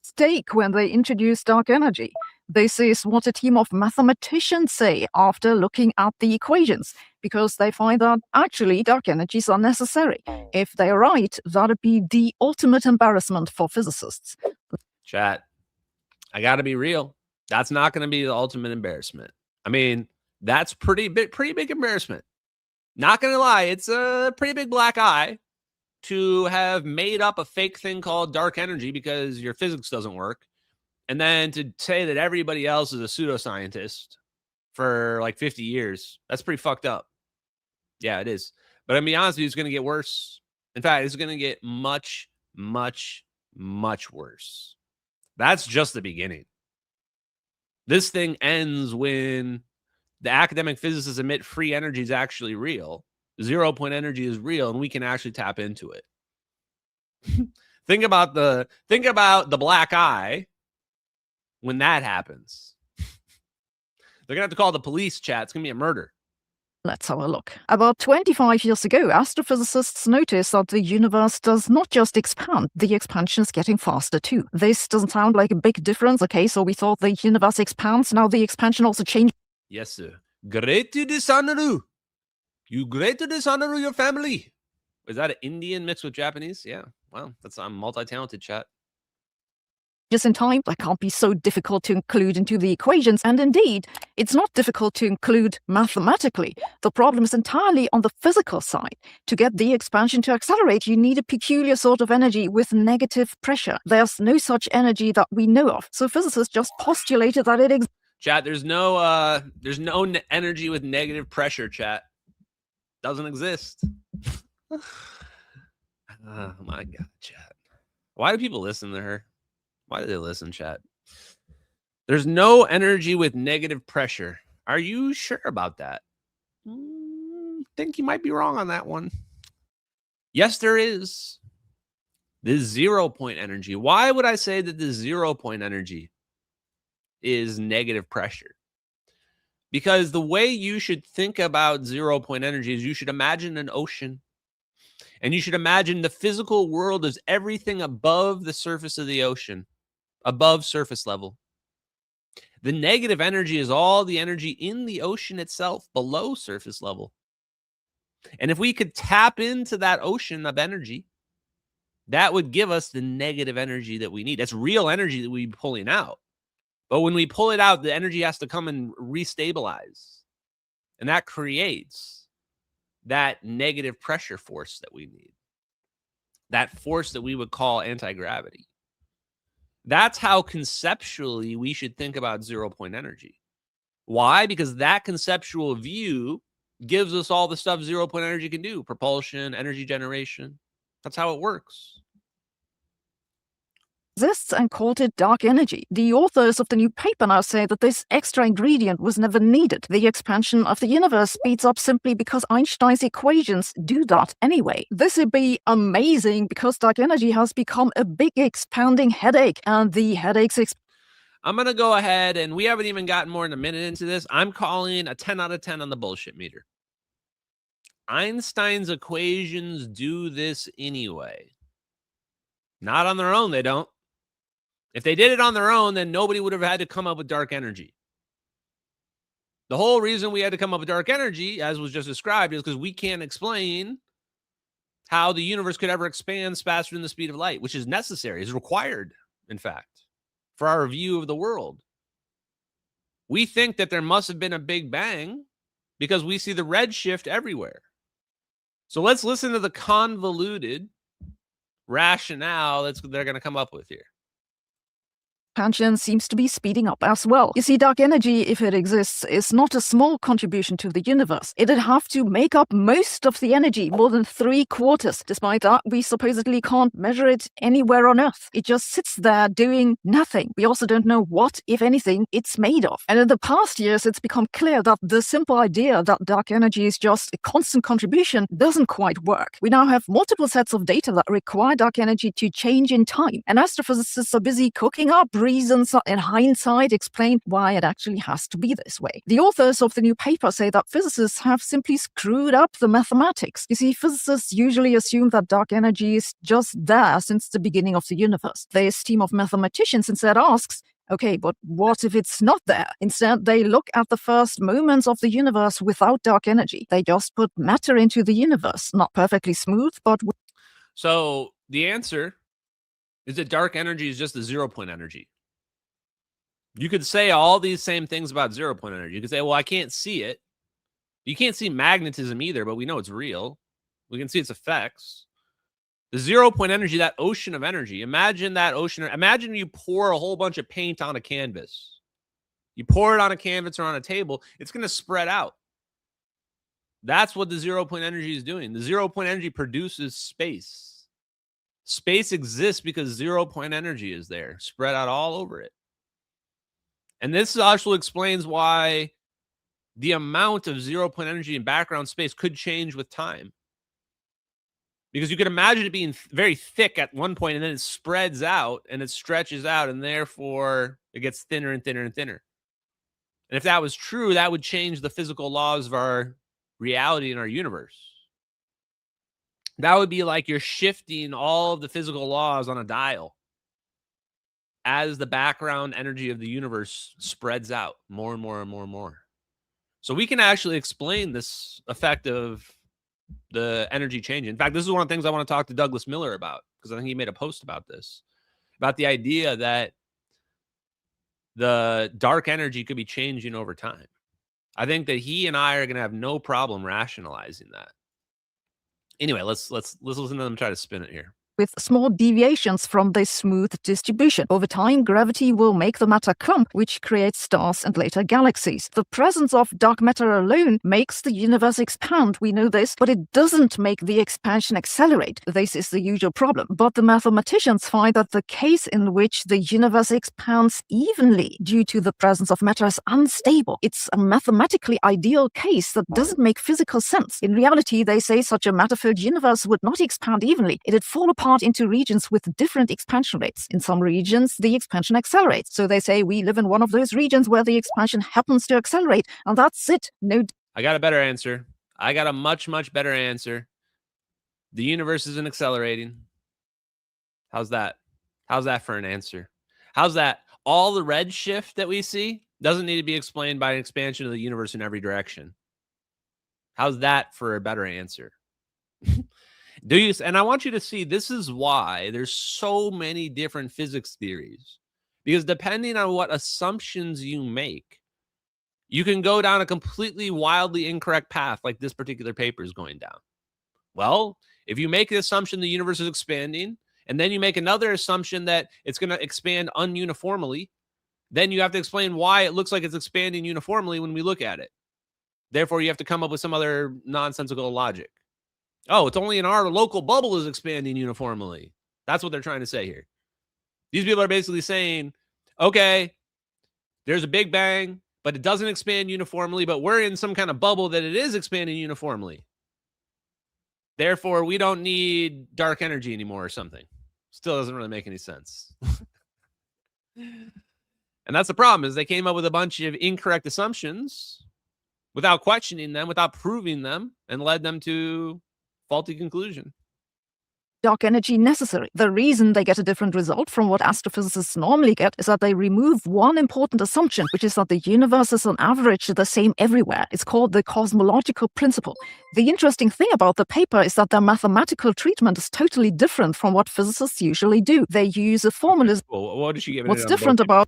Speaker 8: Stake when they introduce dark energy. This is what a team of mathematicians say after looking at the equations, because they find that actually dark energies are necessary. If they're right, that'd be the ultimate embarrassment for physicists.
Speaker 11: Chat, I gotta be real. That's not gonna be the ultimate embarrassment. I mean, that's pretty big embarrassment. Not gonna lie, it's a pretty big black eye to have made up a fake thing called dark energy because your physics doesn't work. And then to say that everybody else is a pseudoscientist for like 50 years, that's pretty fucked up. Yeah, it is. But I'm be honest with you, it's going to get worse. In fact, it's going to get much, much, much worse. That's just the beginning. This thing ends when the academic physicists admit free energy is actually real. 0 point energy is real, and we can actually tap into it. Think about the black eye when that happens. They're gonna have to call the police, chat. It's gonna be a murder.
Speaker 8: Let's have a look. About 25 years ago, astrophysicists noticed that the universe does not just expand, the expansion is getting faster too. This doesn't sound like a big difference, okay? So we thought the universe expands, now the expansion also changed.
Speaker 11: Yes, sir. Great to dishonor. You great to dishonor your family. Is that an Indian mixed with Japanese? Yeah. Wow, that's I'm multi-talented, chat.
Speaker 8: Just in time, that can't be so difficult to include into the equations, and indeed, it's not difficult to include mathematically. The problem is entirely on the physical side. To get the expansion to accelerate, you need a peculiar sort of energy with negative pressure. There's no such energy that we know of, so physicists just postulated that it exists.
Speaker 11: Chat, there's no energy with negative pressure, chat. Doesn't exist. Oh my God, chat. Why do people listen to her? Why do they listen, chat? There's no energy with negative pressure. Are you sure about that? Think you might be wrong on that one. Yes, there is. The 0 point energy. Why would I say that the 0 point energy is negative pressure? Because the way you should think about 0 point energy is you should imagine an ocean. And you should imagine the physical world as everything above the surface of the ocean, above surface level. The negative energy is all the energy in the ocean itself, below surface level. And if we could tap into that ocean of energy, that would give us the negative energy that we need. That's real energy that we're pulling out. But when we pull it out, the energy has to come and restabilize. And that creates that negative pressure force that we need. That force that we would call anti-gravity. That's how conceptually we should think about 0 point energy. Why? Because that conceptual view gives us all the stuff 0 point energy can do. Propulsion, energy generation. That's how it works.
Speaker 8: Exists and called it dark energy. The authors of the new paper now say that this extra ingredient was never needed. The expansion of the universe speeds up simply because Einstein's equations do that anyway. This would be amazing because dark energy has become a big expanding headache, and the headaches
Speaker 11: I'm going to go ahead, and we haven't even gotten more than a minute into this. I'm calling a 10 out of 10 on the bullshit meter. Einstein's equations do this anyway. Not on their own, they don't. If they did it on their own, then nobody would have had to come up with dark energy. The whole reason we had to come up with dark energy, as was just described, is because we can't explain how the universe could ever expand faster than the speed of light, which is necessary, is required, in fact, for our view of the world. We think that there must have been a Big Bang because we see the redshift everywhere. So let's listen to the convoluted rationale they're going to come up with here.
Speaker 8: expansion seems to be speeding up as well. You see, dark energy, if it exists, is not a small contribution to the universe. It'd have to make up most of the energy, more than 3/4. Despite that, we supposedly can't measure it anywhere on Earth. It just sits there doing nothing. We also don't know what, if anything, it's made of. And in the past years, it's become clear that the simple idea that dark energy is just a constant contribution doesn't quite work. We now have multiple sets of data that require dark energy to change in time. And astrophysicists are busy cooking up reasons that in hindsight explain why it actually has to be this way. The authors of the new paper say that physicists have simply screwed up the mathematics. You see, physicists usually assume that dark energy is just there since the beginning of the universe. This team of mathematicians instead asks, okay, but what if it's not there? Instead, they look at the first moments of the universe without dark energy. They just put matter into the universe, not perfectly smooth, but...
Speaker 11: So the answer is that dark energy is just a 0 point energy. You could say all these same things about 0 point energy. You could say, well, I can't see it. You can't see magnetism either, but we know it's real. We can see its effects. The 0 point energy, that ocean of energy, imagine that ocean. Imagine you pour a whole bunch of paint on a canvas. You pour it on a canvas or on a table, it's going to spread out. That's what the 0 point energy is doing. The 0 point energy produces space. Space exists because 0 point energy is there, spread out all over it. And this also explains why the amount of 0 point energy in background space could change with time. Because you can imagine it being very thick at one point, and then it spreads out and it stretches out, and therefore it gets thinner and thinner and thinner. And if that was true, that would change the physical laws of our reality in our universe. That would be like you're shifting all of the physical laws on a dial as the background energy of the universe spreads out more and more and more and more. So we can actually explain this effect of the energy change. In fact, this is one of the things I want to talk to Douglas Miller about, because I think he made a post about this, about the idea that the dark energy could be changing over time. I think that he and I are going to have no problem rationalizing that. Anyway, let's listen to them try to spin it here.
Speaker 8: With small deviations from this smooth distribution. Over time, gravity will make the matter clump, which creates stars and later galaxies. The presence of dark matter alone makes the universe expand. We know this, but it doesn't make the expansion accelerate. This is the usual problem. But the mathematicians find that the case in which the universe expands evenly due to the presence of matter is unstable. It's a mathematically ideal case that doesn't make physical sense. In reality, they say such a matter-filled universe would not expand evenly. It'd fall apart into regions with different expansion rates. In some regions, the expansion accelerates. So they say we live in one of those regions where the expansion happens to accelerate, and that's it. No.
Speaker 11: I got a better answer. I got a much, much better answer. The universe isn't accelerating. How's that? How's that for an answer? How's that? All the red shift that we see doesn't need to be explained by an expansion of the universe in every direction. How's that for a better answer? Do you? And I want you to see, this is why there's so many different physics theories, because depending on what assumptions you make, you can go down a completely wildly incorrect path, like this particular paper is going down. Well, if you make the assumption the universe is expanding, and then you make another assumption that it's going to expand ununiformly, then you have to explain why it looks like it's expanding uniformly when we look at it. Therefore, you have to come up with some other nonsensical logic. Oh, it's only in our local bubble is expanding uniformly. That's what they're trying to say here. These people are basically saying, okay, there's a big bang, but it doesn't expand uniformly, but we're in some kind of bubble that it is expanding uniformly. Therefore, we don't need dark energy anymore or something. Still doesn't really make any sense. And that's the problem, is they came up with a bunch of incorrect assumptions without questioning them, without proving them, and led them to faulty conclusion.
Speaker 8: Dark energy necessary. The reason they get a different result from what astrophysicists normally get is that they remove one important assumption, which is that the universe is on average the same everywhere. It's called the cosmological principle. The interesting thing about the paper is that their mathematical treatment is totally different from what physicists usually do. They use a formula.
Speaker 11: Well, what did she give?
Speaker 8: What's different about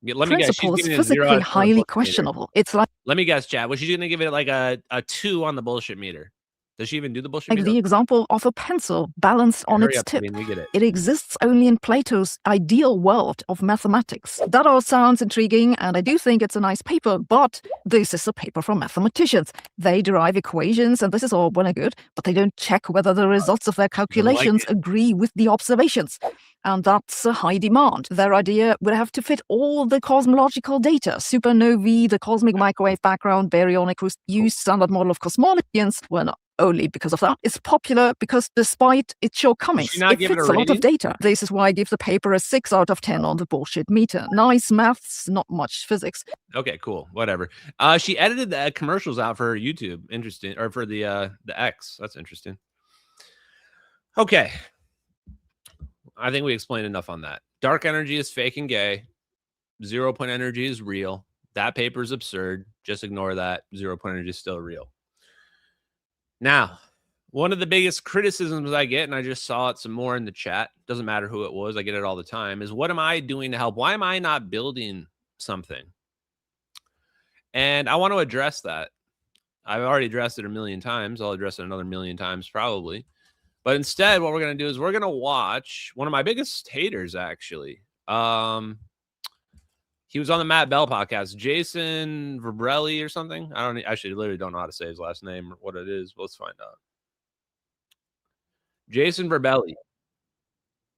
Speaker 11: let me guess,
Speaker 8: principle is physically highly questionable. It's like,
Speaker 11: let me guess, Chad. Was she going to give it like a 2 on the bullshit meter? Does she even do the bullshit
Speaker 8: like
Speaker 11: meter?
Speaker 8: the example of a pencil balanced on its tip.
Speaker 11: We get it.
Speaker 8: It exists only in Plato's ideal world of mathematics. That all sounds intriguing, and I do think it's a nice paper, but this is a paper from mathematicians. They derive equations, and this is all well and good, but they don't check whether the results of their calculations agree with the observations. And that's a high demand. Their idea would have to fit all the cosmological data. Supernovae, the cosmic microwave background, baryonic use, standard model of cosmologians. Well, not only because of that. It's popular because despite its shortcomings, it fits a lot of data. This is why I give the paper a 6 out of 10 on the bullshit meter. Nice maths, not much physics.
Speaker 11: Okay, cool. Whatever. She edited the commercials out for her YouTube. Interesting. Or for the X. That's interesting. Okay. I think we explained enough on that. Dark energy is fake and gay. 0 point energy is real. That paper is absurd. Just ignore that. 0 point energy is still real. Now, one of the biggest criticisms I get, and I just saw it some more in the chat, doesn't matter who it was, I get it all the time, is what am I doing to help? Why am I not building something? And I want to address that. I've already addressed it a million times. I'll address it another million times probably. But instead, what we're going to do is we're going to watch one of my biggest haters, actually. He was on the Matt Bell podcast, Jason Verbrelli or something. I literally don't know how to say his last name or what it is. But let's find out. Jason Verbrelli.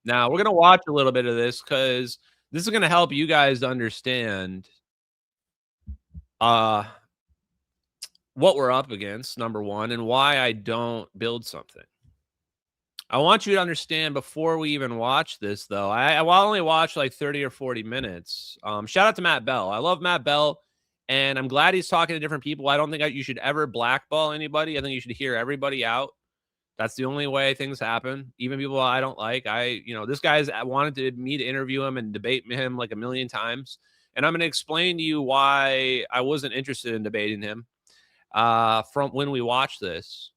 Speaker 11: Now, we're going to watch a little bit of this because this is going to help you guys understand what we're up against, number one, and why I don't build something. I want you to understand before we even watch this, though. I will only watch like 30 or 40 minutes. Shout out to Matt Bell. I love Matt Bell. And I'm glad he's talking to different people. I don't think you should ever blackball anybody. I think you should hear everybody out. That's the only way things happen. Even people I don't like. This guy's wanted me to interview him and debate him like a million times. And I'm going to explain to you why I wasn't interested in debating him from when we watched this.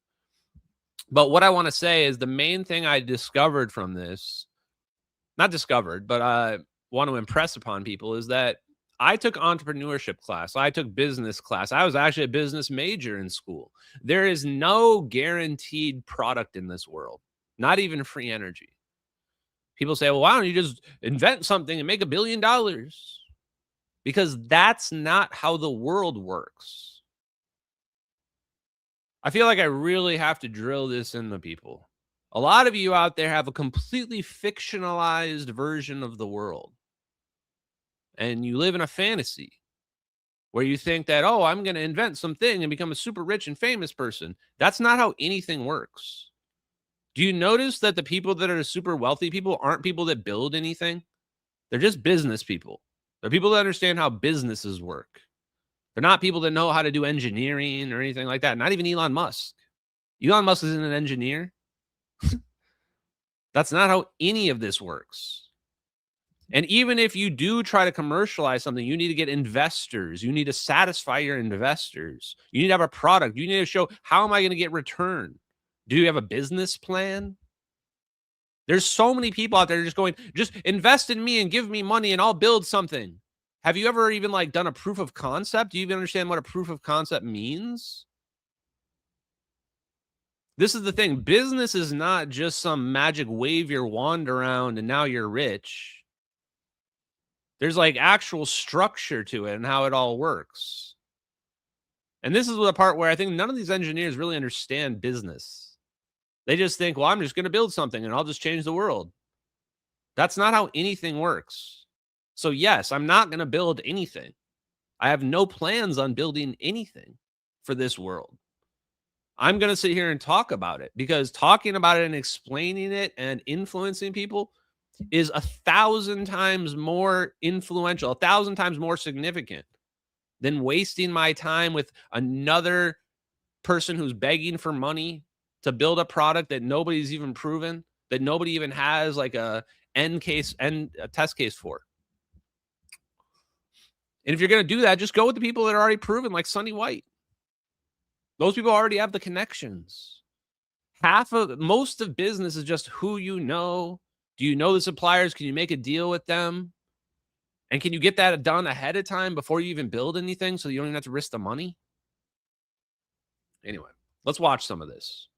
Speaker 11: But what I want to say is the main thing I discovered from this, not discovered, but I want to impress upon people is that I took entrepreneurship class. I took business class. I was actually a business major in school. There is no guaranteed product in this world, not even free energy. People say, well, why don't you just invent something and make $1 billion? Because that's not how the world works. I feel like I really have to drill this into people. A lot of you out there have a completely fictionalized version of the world. And you live in a fantasy where you think that, oh, I'm going to invent something and become a super rich and famous person. That's not how anything works. Do you notice that the people that are super wealthy people aren't people that build anything? They're just business people. They're people that understand how businesses work. They're not people that know how to do engineering or anything like that. Not even Elon Musk. Elon Musk isn't an engineer. That's not how any of this works. And even if you do try to commercialize something, you need to get investors. You need to satisfy your investors. You need to have a product. You need to show, how am I going to get return? Do you have a business plan? There's so many people out there just going, just invest in me and give me money and I'll build something. Have you ever even done a proof of concept? Do you even understand what a proof of concept means? This is the thing. Business is not just some magic wave your wand around and now you're rich. There's actual structure to it and how it all works. And this is the part where I think none of these engineers really understand business. They just think, well, I'm just going to build something and I'll just change the world. That's not how anything works. So yes, I'm not going to build anything. I have no plans on building anything for this world. I'm going to sit here and talk about it because talking about it and explaining it and influencing people is 1,000 times more influential, 1,000 times more significant than wasting my time with another person who's begging for money to build a product that nobody's even proven, that nobody even has a test case for. And if you're going to do that, just go with the people that are already proven, like Sonny White. Those people already have the connections. Most of business is just who you know. Do you know the suppliers? Can you make a deal with them? And can you get that done ahead of time before you even build anything so you don't even have to risk the money? Anyway, let's watch some of this.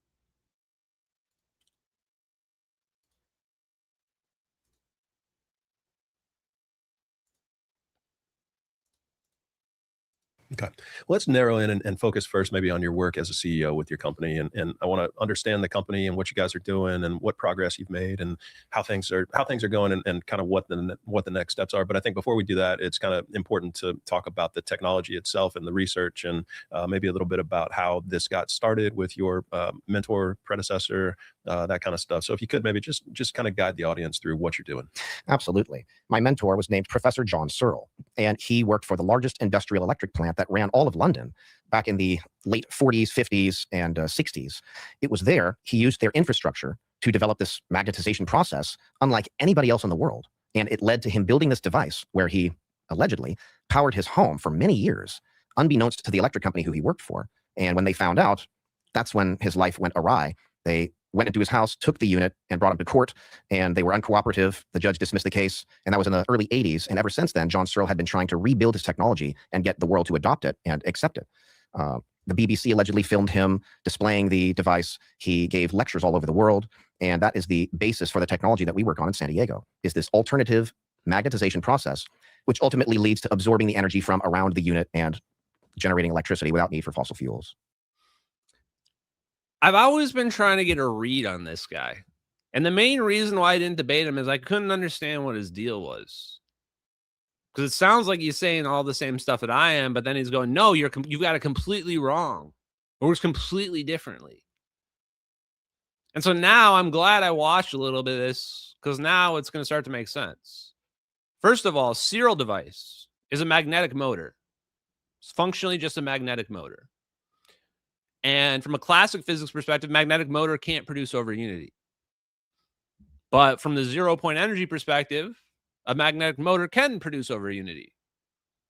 Speaker 12: Okay. Let's narrow in and focus first maybe on your work as a CEO with your company. And I want to understand the company and what you guys are doing and what progress you've made and how things are going and kind of what the next steps are. But I think before we do that, it's kind of important to talk about the technology itself and the research and maybe a little bit about how this got started with your mentor, predecessor, that kind of stuff. So if you could maybe just kind of guide the audience through what you're doing.
Speaker 13: Absolutely. My mentor was named Professor John Searl, and he worked for the largest industrial electric plant that ran all of London back in the late 40s, 50s, and 60s. It was there he used their infrastructure to develop this magnetization process unlike anybody else in the world. And it led to him building this device where he allegedly powered his home for many years, unbeknownst to the electric company who he worked for. And when they found out, that's when his life went awry. They went into his house, took the unit, and brought him to court, and they were uncooperative. The judge dismissed the case, and that was in the early 80s. And ever since then, John Searl had been trying to rebuild his technology and get the world to adopt it and accept it. The BBC allegedly filmed him displaying the device. He gave lectures all over the world, and that is the basis for the technology that we work on in San Diego, is this alternative magnetization process, which ultimately leads to absorbing the energy from around the unit and generating electricity without need for fossil fuels.
Speaker 11: I've always been trying to get a read on this guy. And the main reason why I didn't debate him is I couldn't understand what his deal was. Because it sounds like he's saying all the same stuff that I am, but then he's going, no, you got it completely wrong. It works completely differently. And so now I'm glad I watched a little bit of this because now it's going to start to make sense. First of all, Searl device is a magnetic motor. It's functionally just a magnetic motor. And from a classic physics perspective, magnetic motor can't produce over unity. But from the 0-point energy perspective, a magnetic motor can produce over unity.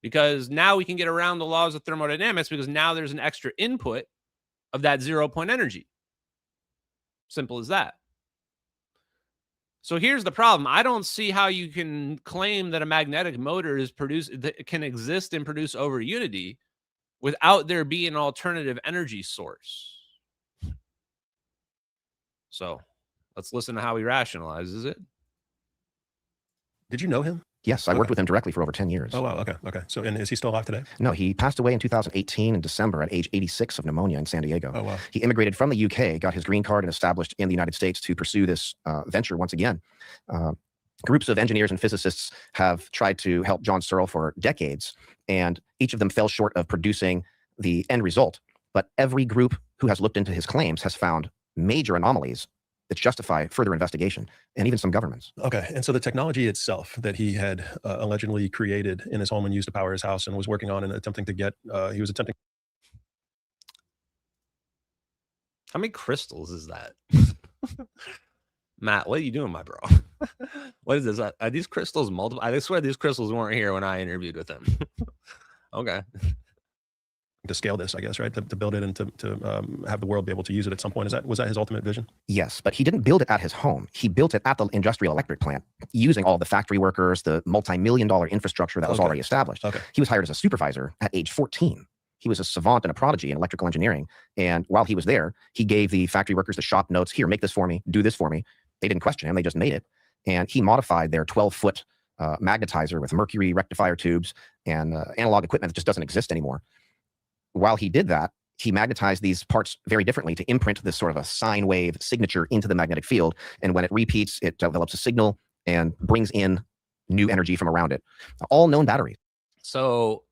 Speaker 11: Because now we can get around the laws of thermodynamics because now there's an extra input of that 0-point energy. Simple as that. So here's the problem. I don't see how you can claim that a magnetic motor is that can exist and produce over unity without there being an alternative energy source. So let's listen to how he rationalizes it.
Speaker 12: Did you know him?
Speaker 13: Yes, I worked with him directly for over 10 years.
Speaker 12: Oh, wow. Okay. Okay. So, and is he still alive today?
Speaker 13: No, he passed away in 2018 in December at age 86 of pneumonia in San Diego.
Speaker 12: Oh, wow.
Speaker 13: He immigrated from the UK, got his green card, and established in the United States to pursue this venture once again. Groups of engineers and physicists have tried to help John Searl for decades, and each of them fell short of producing the end result. But every group who has looked into his claims has found major anomalies that justify further investigation, and even some governments.
Speaker 12: Okay. And so the technology itself that he had allegedly created in his home and used to power his house and was working on and attempting to get, he was attempting.
Speaker 11: How many crystals is that? Matt, what are you doing, my bro? What is this? Are these crystals multiple? I swear these crystals weren't here when I interviewed with him. Okay.
Speaker 12: To scale this, I guess, right? To build it and to have the world be able to use it at some point. Was that his ultimate vision?
Speaker 13: Yes, but he didn't build it at his home. He built it at the industrial electric plant, using all the factory workers, the multi-million-dollar infrastructure that was already established.
Speaker 12: Okay.
Speaker 13: He was hired as a supervisor at age 14. He was a savant and a prodigy in electrical engineering. And while he was there, he gave the factory workers the shop notes. Here, make this for me. Do this for me. They didn't question him. They just made it. And he modified their 12-foot magnetizer with mercury rectifier tubes and analog equipment that just doesn't exist anymore. While he did that, he magnetized these parts very differently to imprint this sort of a sine wave signature into the magnetic field. And when it repeats, it develops a signal and brings in new energy from around it. All known batteries.
Speaker 11: So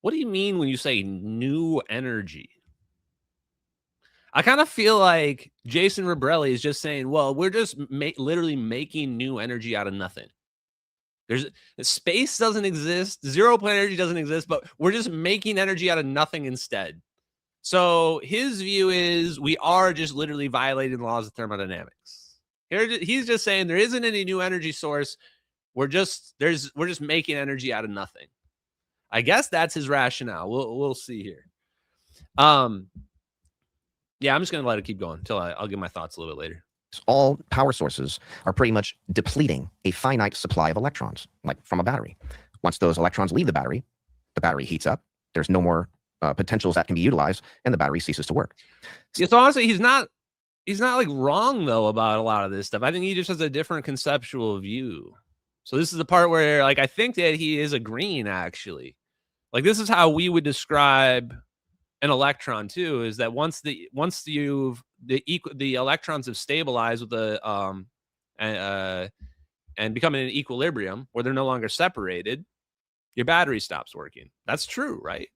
Speaker 11: what do you mean when you say new energy? I kind of feel like Jason Rebrelli is just saying, well, we're just literally making new energy out of nothing. Space doesn't exist. 0-point energy doesn't exist, but we're just making energy out of nothing instead. So his view is we are just literally violating the laws of thermodynamics. He's just saying there isn't any new energy source. We're just making energy out of nothing. I guess that's his rationale. We'll see here. Yeah, I'm just gonna let it keep going until I'll give my thoughts a little bit later.
Speaker 13: All power sources are pretty much depleting a finite supply of electrons, like from a battery. Once those electrons leave the battery heats up. There's no more potentials that can be utilized, and the battery ceases to work.
Speaker 11: Yeah, so honestly, he's not like wrong though about a lot of this stuff. I think he just has a different conceptual view. So this is the part where, like, I think that he is agreeing actually. Like, this is how we would describe an electron too, is that once the electrons have stabilized with the and become in an equilibrium where they're no longer separated, your battery stops working. That's true, right?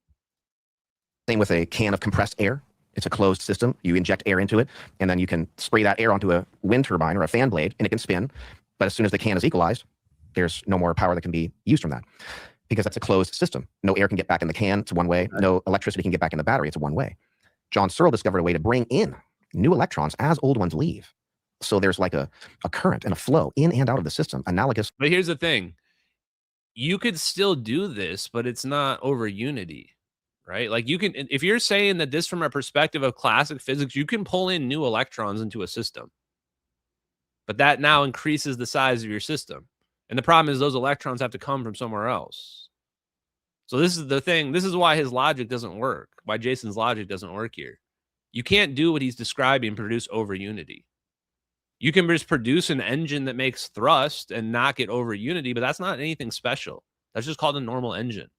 Speaker 13: Same with a can of compressed air. It's a closed system. You inject air into it, and then you can spray that air onto a wind turbine or a fan blade, and it can spin. But as soon as the can is equalized, there's no more power that can be used from that, because that's a closed system. No air can get back in the can. It's one way. No electricity can get back in the battery. It's a one way. John Searl discovered a way to bring in new electrons as old ones leave. So there's like a current and a flow in and out of the system, analogous.
Speaker 11: But here's the thing. You could still do this, but it's not over unity, right? Like, you can, if you're saying that this from a perspective of classic physics, you can pull in new electrons into a system, but that now increases the size of your system. And the problem is those electrons have to come from somewhere else. So this is the thing. This is why his logic doesn't work, why Jason's logic doesn't work here. You can't do what he's describing and produce over unity. You can just produce an engine that makes thrust and not get over unity, but that's not anything special. That's just called a normal engine.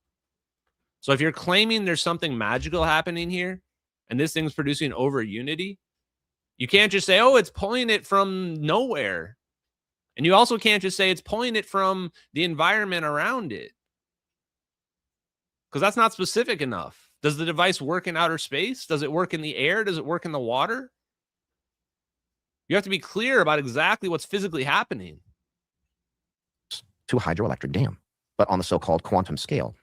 Speaker 11: So if you're claiming there's something magical happening here and this thing's producing over unity, you can't just say, oh, it's pulling it from nowhere. And you also can't just say it's pulling it from the environment around it, because that's not specific enough. Does the device work in outer space? Does it work in the air? Does it work in the water? You have to be clear about exactly what's physically happening.
Speaker 13: To a hydroelectric dam, but on the so-called quantum scale.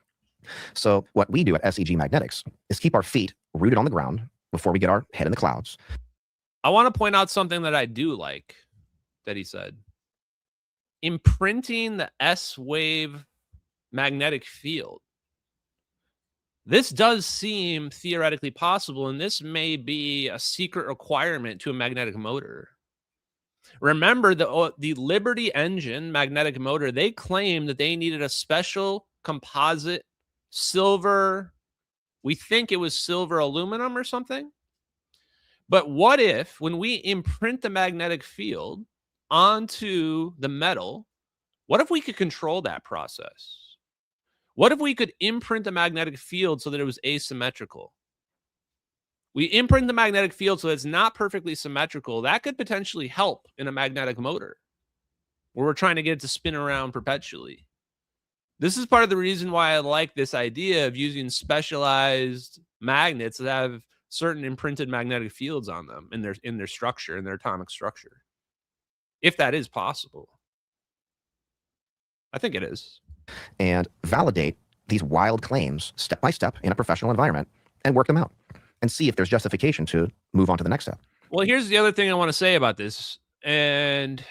Speaker 13: So what we do at SEG Magnetics is keep our feet rooted on the ground before we get our head in the clouds.
Speaker 11: I want to point out something that I do like that he said. Imprinting the S-wave magnetic field. This does seem theoretically possible, and this may be a secret requirement to a magnetic motor. Remember, the Liberty engine magnetic motor, they claimed that they needed a special composite silver, we think it was silver aluminum or something. But what if, when we imprint the magnetic field onto the metal, what if we could control that process? What if we could imprint the magnetic field so that it was asymmetrical? We imprint the magnetic field so that it's not perfectly symmetrical. That could potentially help in a magnetic motor where we're trying to get it to spin around perpetually. This is part of the reason why I like this idea of using specialized magnets that have certain imprinted magnetic fields on them in their structure, in their atomic structure. If that is possible. I think it is.
Speaker 13: And validate these wild claims step by step in a professional environment and work them out and see if there's justification to move on to the next step.
Speaker 11: Well, here's the other thing I want to say about this. And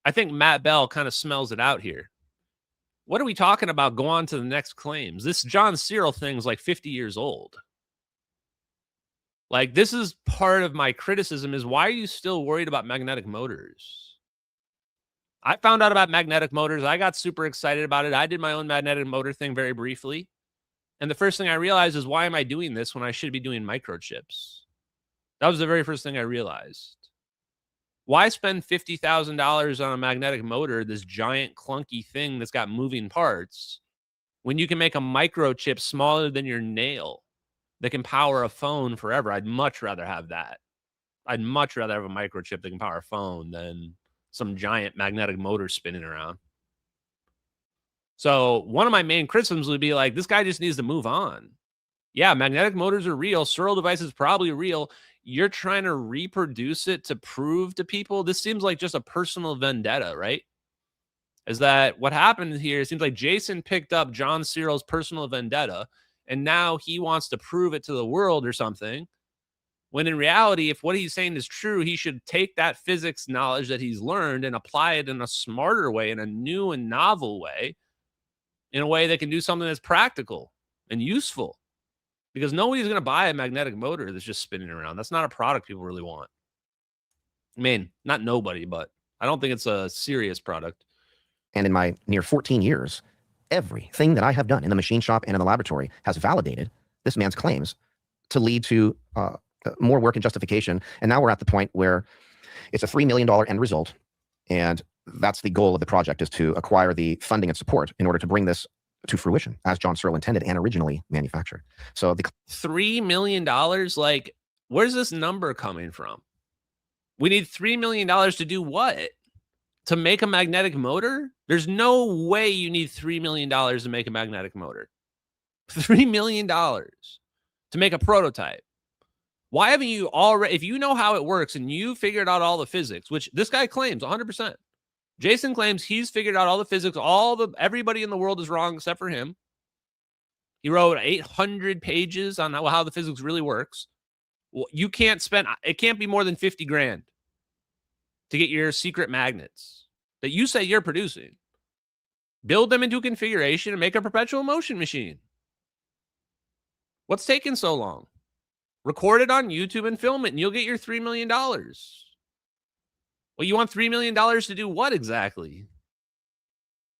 Speaker 11: I think Matt Bell kind of smells it out here. What are we talking about? Go on to the next claims. This John Searl thing is like 50 years old. Like, this is part of my criticism is, why are you still worried about magnetic motors? I found out about magnetic motors. I got super excited about it. I did my own magnetic motor thing very briefly. And the first thing I realized is, why am I doing this when I should be doing microchips? That was the very first thing I realized. Why spend $50,000 on a magnetic motor, this giant clunky thing that's got moving parts, when you can make a microchip smaller than your nail that can power a phone forever? I'd much rather have that. I'd much rather have a microchip that can power a phone than some giant magnetic motor spinning around. So one of my main criticisms would be like, this guy just needs to move on. Yeah, magnetic motors are real. Searl device is probably real. You're trying to reproduce it to prove to people. This seems like just a personal vendetta, right? Is that what happened here? It seems like Jason picked up John Searl's personal vendetta, and now he wants to prove it to the world or something. When in reality, if what he's saying is true, he should take that physics knowledge that he's learned and apply it in a smarter way, in a new and novel way, in a way that can do something that's practical and useful. Because nobody's going to buy a magnetic motor that's just spinning around. That's not a product people really want. I mean, not nobody, but I don't think it's a serious product.
Speaker 13: And in my near 14 years, everything that I have done in the machine shop and in the laboratory has validated this man's claims to lead to more work and justification. And now we're at the point where it's a $3 million end result. And that's the goal of the project, is to acquire the funding and support in order to bring this to fruition as John Searl intended and originally manufactured. So the
Speaker 11: $3 million, like, where's this number coming from? We need $3 million to do what? To make a magnetic motor? There's no way you need $3 million to make a magnetic motor. $3 million to make a prototype. Why haven't you already, if you know how it works and you figured out all the physics, which this guy claims 100%. Jason claims he's figured out all the physics, everybody in the world is wrong except for him. He wrote 800 pages on how the physics really works. Well, you can't spend, it can't be more than 50 grand to get your secret magnets that you say you're producing. Build them into a configuration and make a perpetual motion machine. What's taking so long? Record it on YouTube and film it, and you'll get your $3 million. Well, you want $3 million to do what exactly?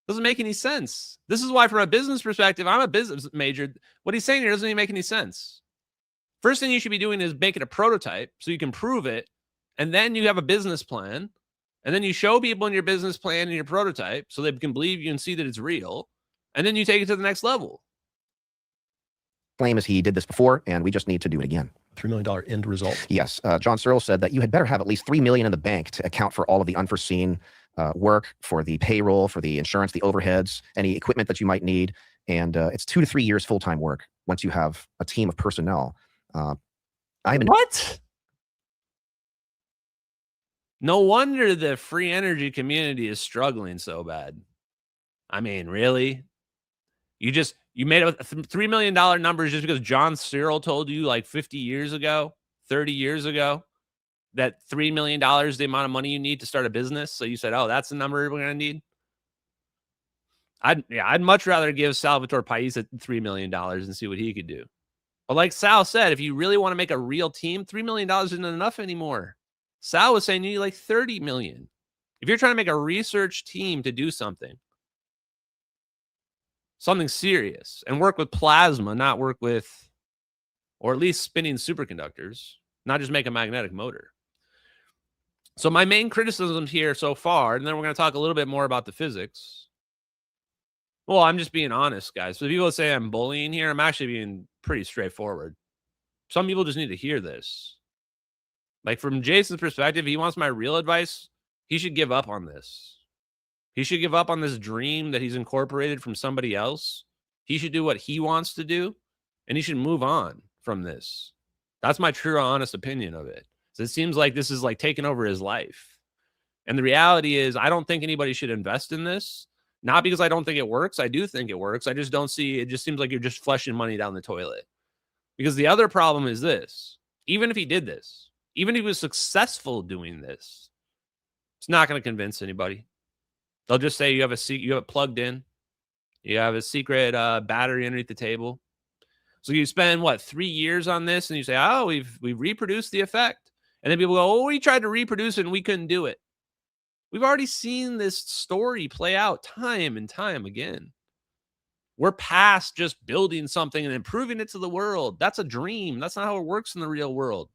Speaker 11: Doesn't make any sense. This is why, from a business perspective, I'm a business major. What he's saying here doesn't even make any sense. First thing you should be doing is making a prototype so you can prove it, and then you have a business plan, and then you show people in your business plan and your prototype so they can believe you and see that it's real, and then you take it to the next level.
Speaker 13: claim is he did this before, and we just need to do it again.
Speaker 12: $3 million end result.
Speaker 13: Yes. John Searl said that you had better have at least $3 million in the bank to account for all of the unforeseen work, for the payroll, for the insurance, the overheads, any equipment that you might need. And it's 2 to 3 years full-time work once you have a team of personnel.
Speaker 11: What? No wonder the free energy community is struggling so bad. I mean, really? You You made a $3 million numbers just because John Searl told you like 50 years ago, 30 years ago, that $3 million is the amount of money you need to start a business. So you said, oh, that's the number we're going to need. I'd much rather give Salvatore Pais $3 million and see what he could do. But like Sal said, if you really want to make a real team, $3 million isn't enough anymore. Sal was saying you need like 30 million. If you're trying to make a research team to do something serious and work with plasma, not work with, or at least spinning superconductors, not just make a magnetic motor. So my main criticisms here so far, and then we're going to talk a little bit more about the physics. Well, I'm just being honest, guys. So people say I'm bullying here. I'm actually being pretty straightforward. Some people just need to hear this. Like from Jason's perspective, he wants my real advice. He should give up on this. He should give up on this dream that he's incorporated from somebody else. He should do what he wants to do, and he should move on from this. That's my true, honest opinion of it. So it seems like this is like taking over his life. And the reality is, I don't think anybody should invest in this. Not because I don't think it works. I do think it works. I just don't see, it just seems like you're just flushing money down the toilet. Because the other problem is this. Even if he did this, even if he was successful doing this, it's not going to convince anybody. They'll just say you have it plugged in. You have a secret battery underneath the table. So you spend, 3 years on this, and you say, oh, we've reproduced the effect. And then people go, oh, we tried to reproduce it, and we couldn't do it. We've already seen this story play out time and time again. We're past just building something and improving it to the world. That's a dream. That's not how it works in the real world.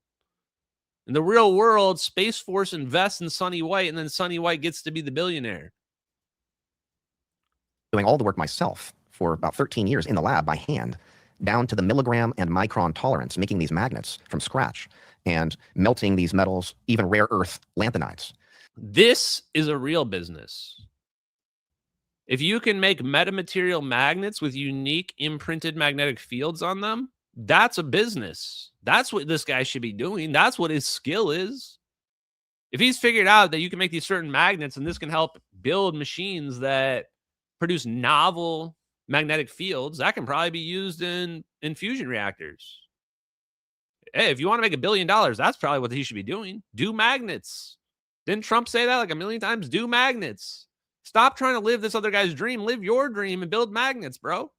Speaker 11: In the real world, Space Force invests in Sonny White, and then Sonny White gets to be the billionaire.
Speaker 13: Doing all the work myself for about 13 years in the lab by hand, down to the milligram and micron tolerance, making these magnets from scratch and melting these metals, even rare earth lanthanides.
Speaker 11: This is a real business. If you can make metamaterial magnets with unique imprinted magnetic fields on them, that's a business. That's what this guy should be doing. That's what his skill is. If he's figured out that you can make these certain magnets and this can help build machines that produce novel magnetic fields, that can probably be used in fusion reactors. Hey, if you want to make $1 billion, that's probably what he should be doing. Do magnets. Didn't Trump say that like a million times? Do magnets. Stop trying to live this other guy's dream. Live your dream and build magnets, bro.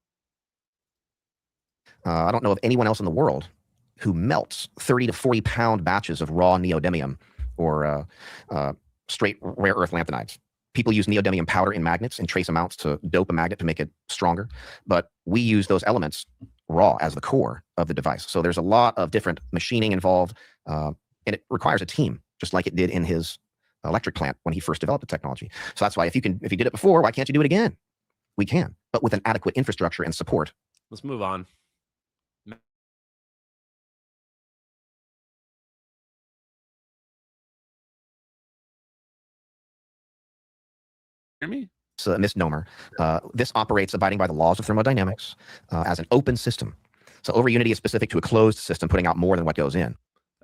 Speaker 13: I don't know of anyone else in the world who melts 30 to 40 pound batches of raw neodymium or straight rare earth lanthanides. People use neodymium powder in magnets in trace amounts to dope a magnet to make it stronger. But we use those elements raw as the core of the device. So there's a lot of different machining involved, and it requires a team, just like it did in his electric plant when he first developed the technology. So that's why if you did it before, why can't you do it again? We can, but with an adequate infrastructure and support.
Speaker 11: Let's move on. Hear me?
Speaker 13: It's a misnomer. This operates abiding by the laws of thermodynamics as an open system. So over unity is specific to a closed system, putting out more than what goes in.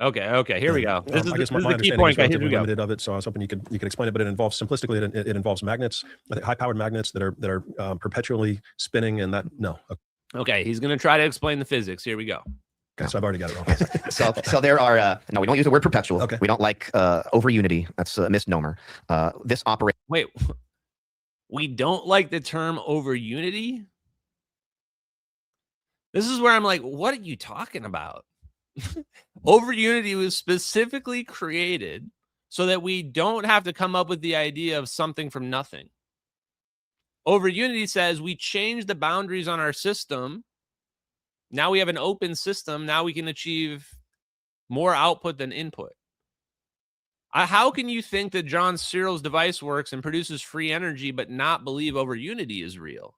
Speaker 11: Okay, here we go. This is the key
Speaker 12: point.
Speaker 11: Here we go.
Speaker 12: Limited of it, so I was hoping you could explain it. But it involves simplistically, it involves magnets, high-powered magnets that are perpetually spinning, and that no.
Speaker 11: Okay, he's going to try to explain the physics. Here we go.
Speaker 12: Okay, so I've already got it wrong.
Speaker 13: so there are no, we don't use the word perpetual.
Speaker 12: Okay.
Speaker 13: We don't like over unity. That's a misnomer. This operates.
Speaker 11: Wait, we don't like the term over unity. This is where I'm like, what are you talking about? Over unity was specifically created so that we don't have to come up with the idea of something from nothing. Over unity says we change the boundaries on our system. Now we have an open system. Now we can achieve more output than input. How can you think that John Searl's device works and produces free energy but not believe over unity is real?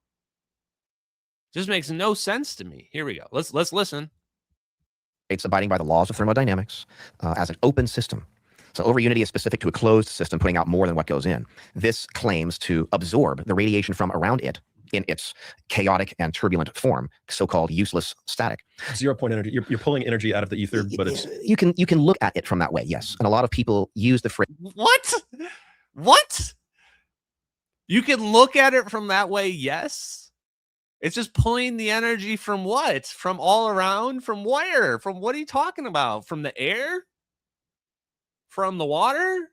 Speaker 11: Just makes no sense to me. Here we go. Let's listen.
Speaker 13: It's abiding by the laws of thermodynamics as an open system. So over unity is specific to a closed system, putting out more than what goes in. This claims to absorb the radiation from around it in its chaotic and turbulent form, so-called useless static.
Speaker 12: 0 point energy. You're pulling energy out of the ether, but it's
Speaker 13: you can look at it from that way, yes. And a lot of people use the phrase.
Speaker 11: What? You can look at it from that way, yes. It's just pulling the energy from what? From all around? From where? From what are you talking about? From the air? From the water?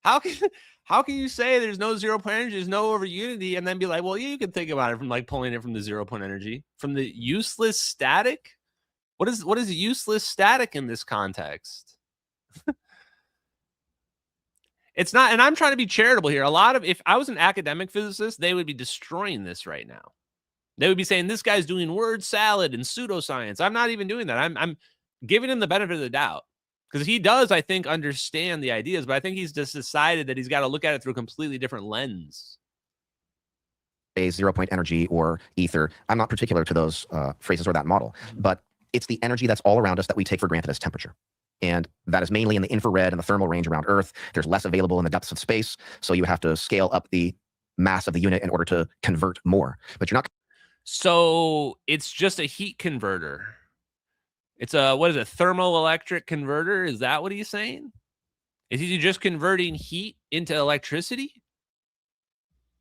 Speaker 11: How can you say there's no 0 point energy, there's no over unity, and then be like, well, yeah, you can think about it from like pulling it from the 0 point energy, from the useless static? What is useless static in this context? It's not, and I'm trying to be charitable here. If I was an academic physicist, they would be destroying this right now. They would be saying this guy's doing word salad and pseudoscience. I'm not even doing that. I'm giving him the benefit of the doubt. Because he does, I think, understand the ideas, but I think he's just decided that he's got to look at it through a completely different lens.
Speaker 13: A 0 point energy or ether. I'm not particular to those phrases or that model, but it's the energy that's all around us that we take for granted as temperature. And that is mainly in the infrared and the thermal range around Earth. There's less available in the depths of space, so you have to scale up the mass of the unit in order to convert more. But you're not.
Speaker 11: So it's just a heat converter. It's a, what is it, thermoelectric converter? Is that what he's saying? Is he just converting heat into electricity?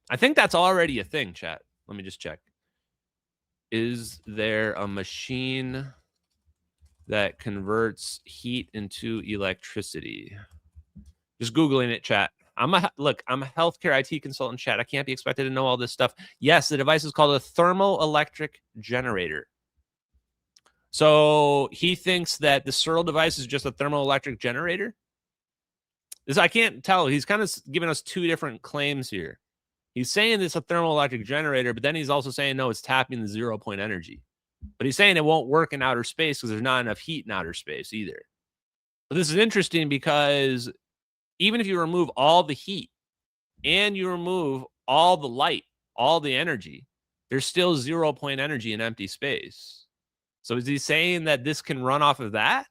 Speaker 11: I think that's already a thing, chat. Let me just check. Is there a machine that converts heat into electricity? Just Googling it, chat. I'm a healthcare IT consultant, chat. I can't be expected to know all this stuff. Yes, the device is called a thermoelectric generator. So he thinks that the Searl device is just a thermoelectric generator. I can't tell. He's kind of giving us two different claims here. He's saying it's a thermoelectric generator, but then he's also saying, no, it's tapping the 0 point energy. But he's saying it won't work in outer space because there's not enough heat in outer space either. But this is interesting because even if you remove all the heat and you remove all the light, all the energy, there's still 0 point energy in empty space. So is he saying that this can run off of that?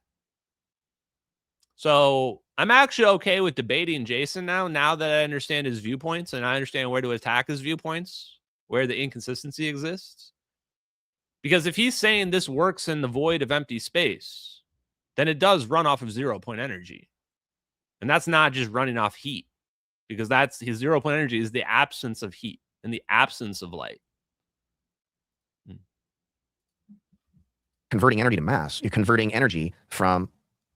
Speaker 11: So I'm actually okay with debating Jason now that I understand his viewpoints and I understand where to attack his viewpoints, where the inconsistency exists. Because if he's saying this works in the void of empty space, then it does run off of 0 point energy. And that's not just running off heat, because that's his 0 point energy is the absence of heat and the absence of light.
Speaker 13: Converting energy to mass, you're converting energy from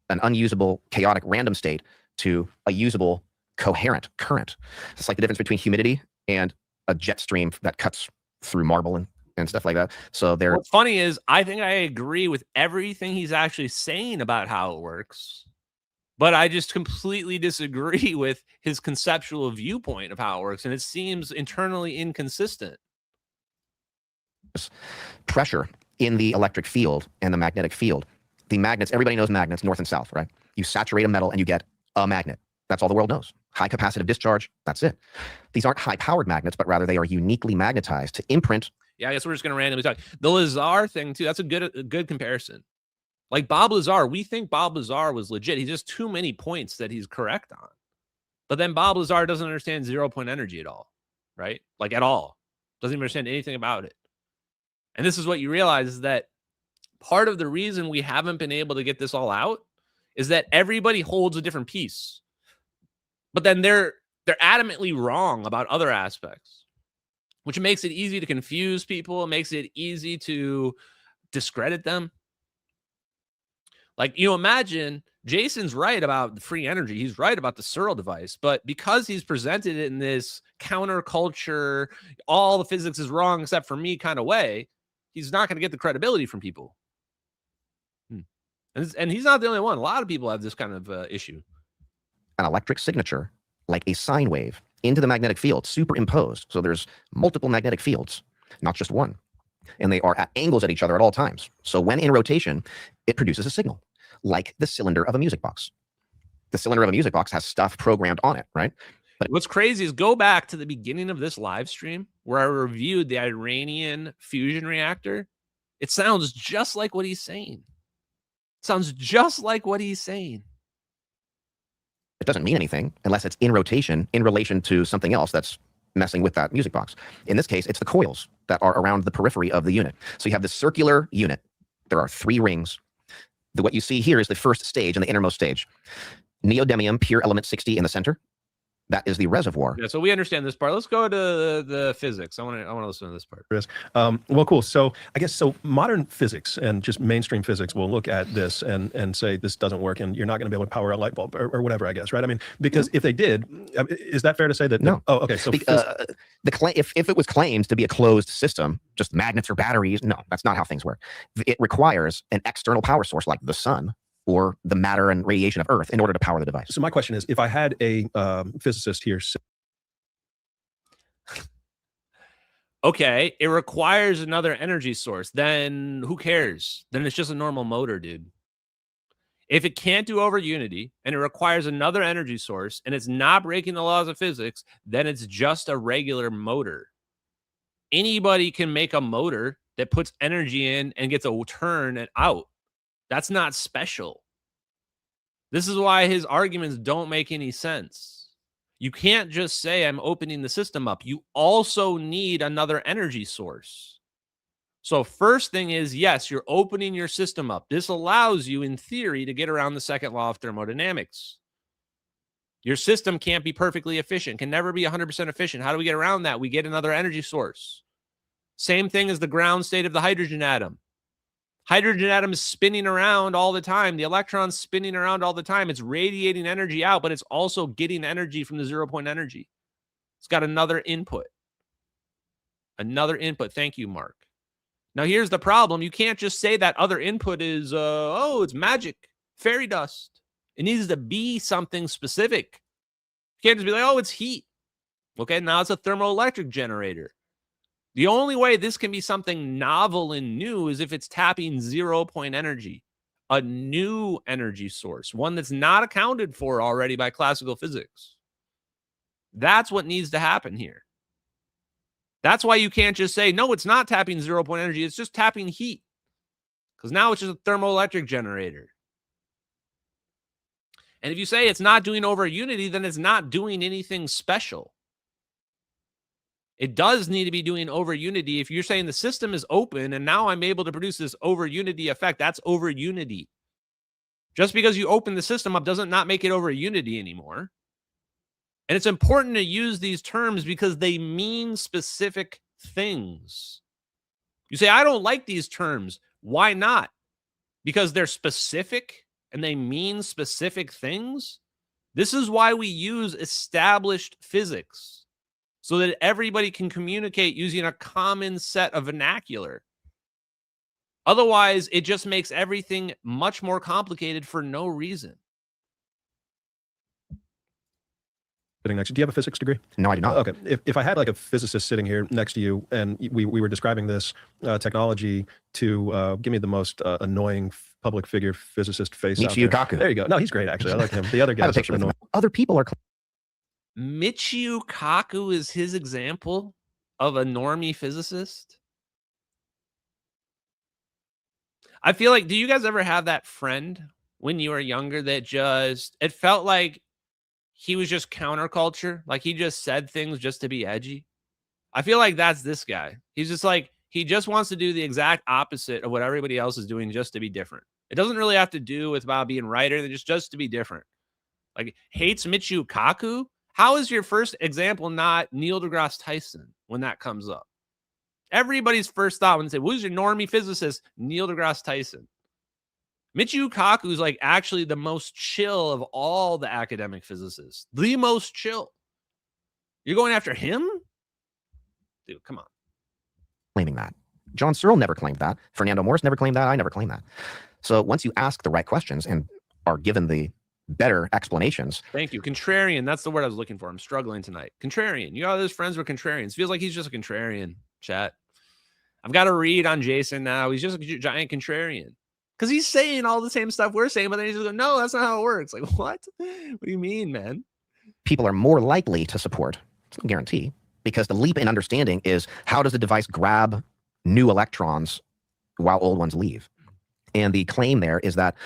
Speaker 13: an unusable, chaotic, random state to a usable, coherent current. It's like the difference between humidity and a jet stream that cuts through marble and stuff like that. So
Speaker 11: what's funny is I think I agree with everything he's actually saying about how it works, but I just completely disagree with his conceptual viewpoint of how it works, and it seems internally inconsistent.
Speaker 13: Pressure in the electric field and the magnetic field. The magnets, everybody knows magnets, north and south, right? You saturate a metal and you get a magnet. That's all the world knows. High capacitive discharge, that's it. These aren't high-powered magnets, but rather they are uniquely magnetized to imprint.
Speaker 11: Yeah, I guess we're just going to randomly talk. The Lazar thing, too, that's a good comparison. Like Bob Lazar, we think Bob Lazar was legit. He just too many points that he's correct on. But then Bob Lazar doesn't understand 0 point energy at all, right? Like at all. Doesn't even understand anything about it. And this is what you realize is that part of the reason we haven't been able to get this all out is that everybody holds a different piece. But then they're adamantly wrong about other aspects, which makes it easy to confuse people. It makes it easy to discredit them. Like, imagine Jason's right about the free energy. He's right about the Searl device. But because he's presented it in this counterculture, all the physics is wrong except for me kind of way, he's not going to get the credibility from people. And he's not the only one. A lot of people have this kind of issue.
Speaker 13: An electric signature, like a sine wave, into the magnetic field, superimposed. So there's multiple magnetic fields, not just one. And they are at angles at each other at all times. So when in rotation, it produces a signal, like the cylinder of a music box. The cylinder of a music box has stuff programmed on it, right?
Speaker 11: But what's crazy is go back to the beginning of this live stream where I reviewed the Iranian fusion reactor. It sounds just like what he's saying. Sounds just like what he's saying.
Speaker 13: It doesn't mean anything unless it's in rotation in relation to something else that's messing with that music box. In this case, it's the coils that are around the periphery of the unit. So you have this circular unit. There are 3 rings. What you see here is the first stage and the innermost stage. Neodymium pure element 60 in the center. That is the reservoir.
Speaker 11: Yeah, so we understand this part. Let's go to the physics. I want to listen to this part.
Speaker 12: Well, cool. So I guess modern physics and just mainstream physics will look at this and say this doesn't work and you're not going to be able to power a light bulb or whatever, I guess, right? I mean, because if they did, is that fair to say that?
Speaker 13: No.
Speaker 12: Oh, okay. So
Speaker 13: if it was claimed to be a closed system, just magnets or batteries, no, that's not how things work. It requires an external power source like the sun or the matter and radiation of Earth in order to power the device.
Speaker 12: So my question is, if I had a physicist here.
Speaker 11: Okay, it requires another energy source. Then who cares? Then it's just a normal motor, dude. If it can't do over unity and it requires another energy source and it's not breaking the laws of physics, then it's just a regular motor. Anybody can make a motor that puts energy in and gets a turn and out. That's not special. This is why his arguments don't make any sense. You can't just say, I'm opening the system up. You also need another energy source. So first thing is, yes, you're opening your system up. This allows you, in theory, to get around the second law of thermodynamics. Your system can't be perfectly efficient, can never be 100% efficient. How do we get around that? We get another energy source. Same thing as the ground state of the hydrogen atom. Hydrogen atom is spinning around all the time. The electron's spinning around all the time. It's radiating energy out, but it's also getting energy from the 0-point energy. It's got another input. Another input. Thank you, Mark. Now, here's the problem. You can't just say that other input is, it's magic, fairy dust. It needs to be something specific. You can't just be like, it's heat. Okay, now it's a thermoelectric generator. The only way this can be something novel and new is if it's tapping 0-point energy, a new energy source, one that's not accounted for already by classical physics. That's what needs to happen here. That's why you can't just say, no, it's not tapping 0-point energy. It's just tapping heat. Because now it's just a thermoelectric generator. And if you say it's not doing over unity, then it's not doing anything special. It does need to be doing over unity. If you're saying the system is open and now I'm able to produce this over unity effect, that's over unity. Just because you open the system up doesn't not make it over unity anymore. And it's important to use these terms because they mean specific things. You say, I don't like these terms. Why not? Because they're specific and they mean specific things. This is why we use established physics, so that everybody can communicate using a common set of vernacular. Otherwise, it just makes everything much more complicated for no reason.
Speaker 12: Sitting next, do you have a physics degree?
Speaker 13: No, I do not.
Speaker 12: Okay, if I had like a physicist sitting here next to you and we were describing this technology to give me the most annoying public figure physicist face out
Speaker 13: Michio
Speaker 12: there.
Speaker 13: Kaku.
Speaker 12: There you go. No, he's great, actually. I like him. The other guys are annoying.
Speaker 13: Other people are...
Speaker 11: Michio Kaku is his example of a normie physicist. I feel like, do you guys ever have that friend when you were younger that just, it felt like he was just counterculture? Like he just said things just to be edgy? I feel like that's this guy. He's just like, he just wants to do the exact opposite of what everybody else is doing just to be different. It doesn't really have to do with about being right or anything, just to be different. Like, hates Michio Kaku? How is your first example not Neil deGrasse Tyson when that comes up? Everybody's first thought when they say, who's your normie physicist? Neil deGrasse Tyson. Michio Kaku is like actually the most chill of all the academic physicists. The most chill. You're going after him? Dude, come on.
Speaker 13: Claiming that. John Searl never claimed that. Fernando Morris never claimed that. I never claimed that. So once you ask the right questions and are given the better explanations.
Speaker 11: Thank you. Contrarian. That's the word I was looking for. I'm struggling tonight. Contrarian. You know, all his friends were contrarians. Feels like he's just a contrarian, chat. I've got to read on Jason now. He's just a giant contrarian. Because he's saying all the same stuff we're saying, but then he's just like, no, that's not how it works. Like, what? What do you mean, man?
Speaker 13: People are more likely to support. It's no guarantee. Because the leap in understanding is how does the device grab new electrons while old ones leave? And the claim there is that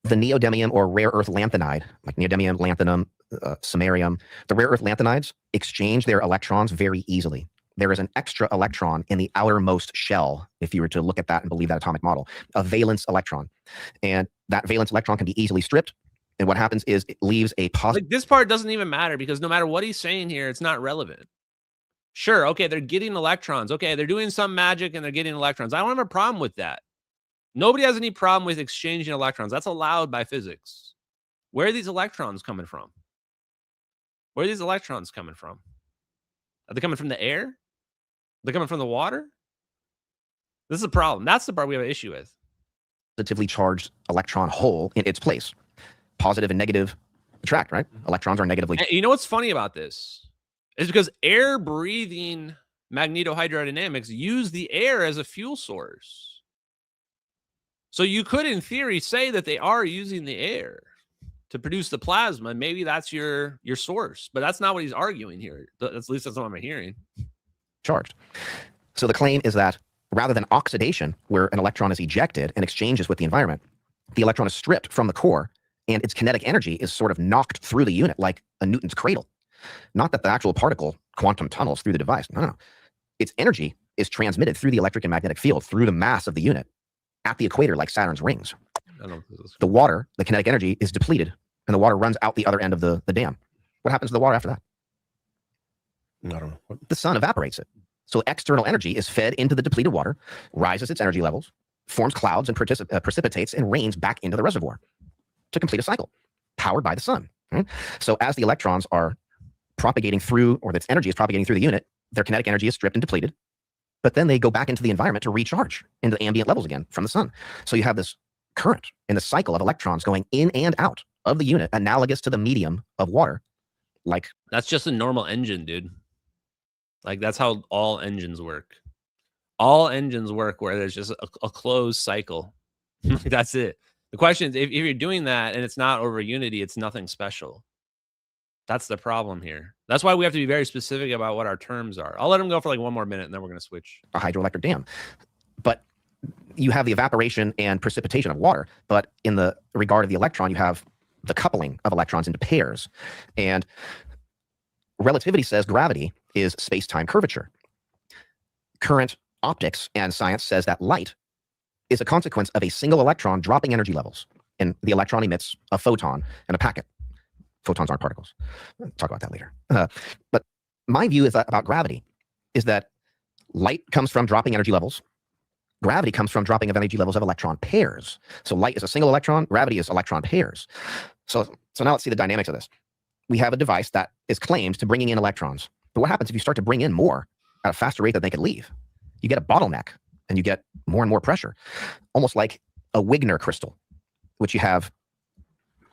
Speaker 13: the neodymium or rare earth lanthanide, like neodymium, lanthanum, samarium, the rare earth lanthanides exchange their electrons very easily. There is an extra electron in the outermost shell, if you were to look at that and believe that atomic model, a valence electron. And that valence electron can be easily stripped And what happens is it leaves a positive.
Speaker 11: Like, this part doesn't even matter because no matter what he's saying here, it's not relevant. Sure, okay, they're getting electrons. Okay, they're doing some magic and they're getting electrons. I don't have a problem with that. Nobody has any problem with exchanging electrons. That's allowed by physics. Where are these electrons coming from? Where are these electrons coming from? Are they coming from the air? Are they coming from the water? This is a problem. That's the part we have an issue with.
Speaker 13: Positively charged electron hole in its place. Positive and negative attract, right? Electrons are negatively.
Speaker 11: And you know what's funny about this? Is because air breathing magnetohydrodynamics use the air as a fuel source. So you could, in theory, say that they are using the air to produce the plasma. Maybe that's your source, but that's not what he's arguing here. At least that's what I'm hearing.
Speaker 13: Charged. So the claim is that rather than oxidation, where an electron is ejected and exchanges with the environment, the electron is stripped from the core and its kinetic energy is sort of knocked through the unit like a Newton's cradle. Not that the actual particle quantum tunnels through the device. No. Its energy is transmitted through the electric and magnetic field through the mass of the unit at the equator like Saturn's rings. The water, the kinetic energy, is depleted and the water runs out the other end of the dam. What happens to the water after that?
Speaker 12: I don't know.
Speaker 13: The sun evaporates it. So external energy is fed into the depleted water, rises its energy levels, forms clouds and precipitates and rains back into the reservoir to complete a cycle, powered by the sun. Right? So as the electrons are propagating through, or its energy is propagating through the unit, their kinetic energy is stripped and depleted, but then they go back into the environment to recharge into the ambient levels again from the sun. So you have this current in the cycle of electrons going in and out of the unit, analogous to the medium of water. Like,
Speaker 11: that's just a normal engine, dude. Like, that's how all engines work. All engines work where there's just a closed cycle. That's it. The question is, if you're doing that and it's not over unity, it's nothing special. That's the problem here. That's why we have to be very specific about what our terms are. I'll let him go for like one more minute and then we're going to switch.
Speaker 13: A hydroelectric dam. But you have the evaporation and precipitation of water. But in the regard of the electron, you have the coupling of electrons into pairs. And relativity says gravity is space-time curvature. Current optics and science says that light is a consequence of a single electron dropping energy levels. And the electron emits a photon and a packet. Photons aren't particles. We'll talk about that later. But my view is that about gravity is that light comes from dropping energy levels. Gravity comes from dropping of energy levels of electron pairs. So light is a single electron. Gravity is electron pairs. So now let's see the dynamics of this. We have a device that is claimed to bringing in electrons. But what happens if you start to bring in more at a faster rate than they could leave? You get a bottleneck and you get more and more pressure, almost like a Wigner crystal, which you have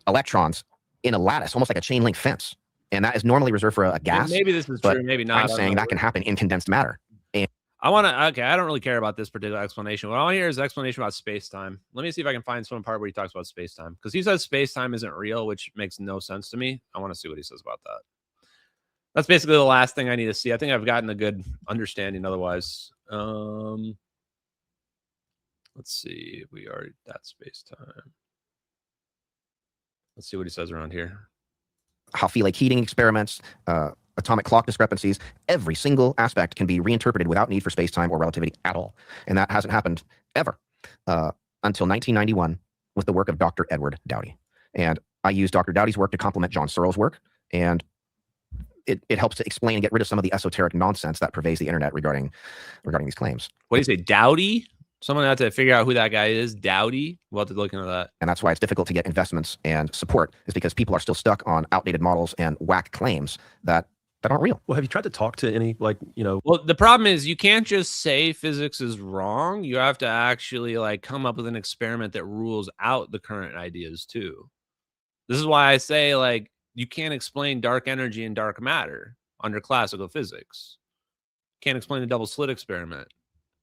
Speaker 13: electrons in a lattice, almost like a chain link fence. And that is normally reserved for a gas.
Speaker 11: Maybe this is true, maybe not.
Speaker 13: I'm saying that can happen in condensed matter. And
Speaker 11: I want to, okay, I don't really care about this particular explanation. What I want to hear is an explanation about space-time. Let me see if I can find some part where he talks about space-time. Because he says space-time isn't real, which makes no sense to me. I want to see what he says about that. That's basically the last thing I need to see. I think I've gotten a good understanding otherwise. Let's see if we are at space-time. Let's see what he says around here.
Speaker 13: Half-like heating experiments, atomic clock discrepancies, every single aspect can be reinterpreted without need for space-time or relativity at all. And that hasn't happened ever until 1991 with the work of Dr. Edward Dowdy. And I use Dr. Dowdy's work to complement John Searl's work. And it helps to explain and get rid of some of the esoteric nonsense that pervades the internet regarding these claims.
Speaker 11: What do you say, Dowdy? Someone had to figure out who that guy is. Dowdy? We'll have to look into that.
Speaker 13: And that's why it's difficult to get investments and support, is because people are still stuck on outdated models and whack claims that aren't real.
Speaker 12: Well, have you tried to talk to any, like,
Speaker 11: Well, the problem is you can't just say physics is wrong. You have to actually like come up with an experiment that rules out the current ideas too. This is why I say, like, you can't explain dark energy and dark matter under classical physics. Can't explain the double slit experiment.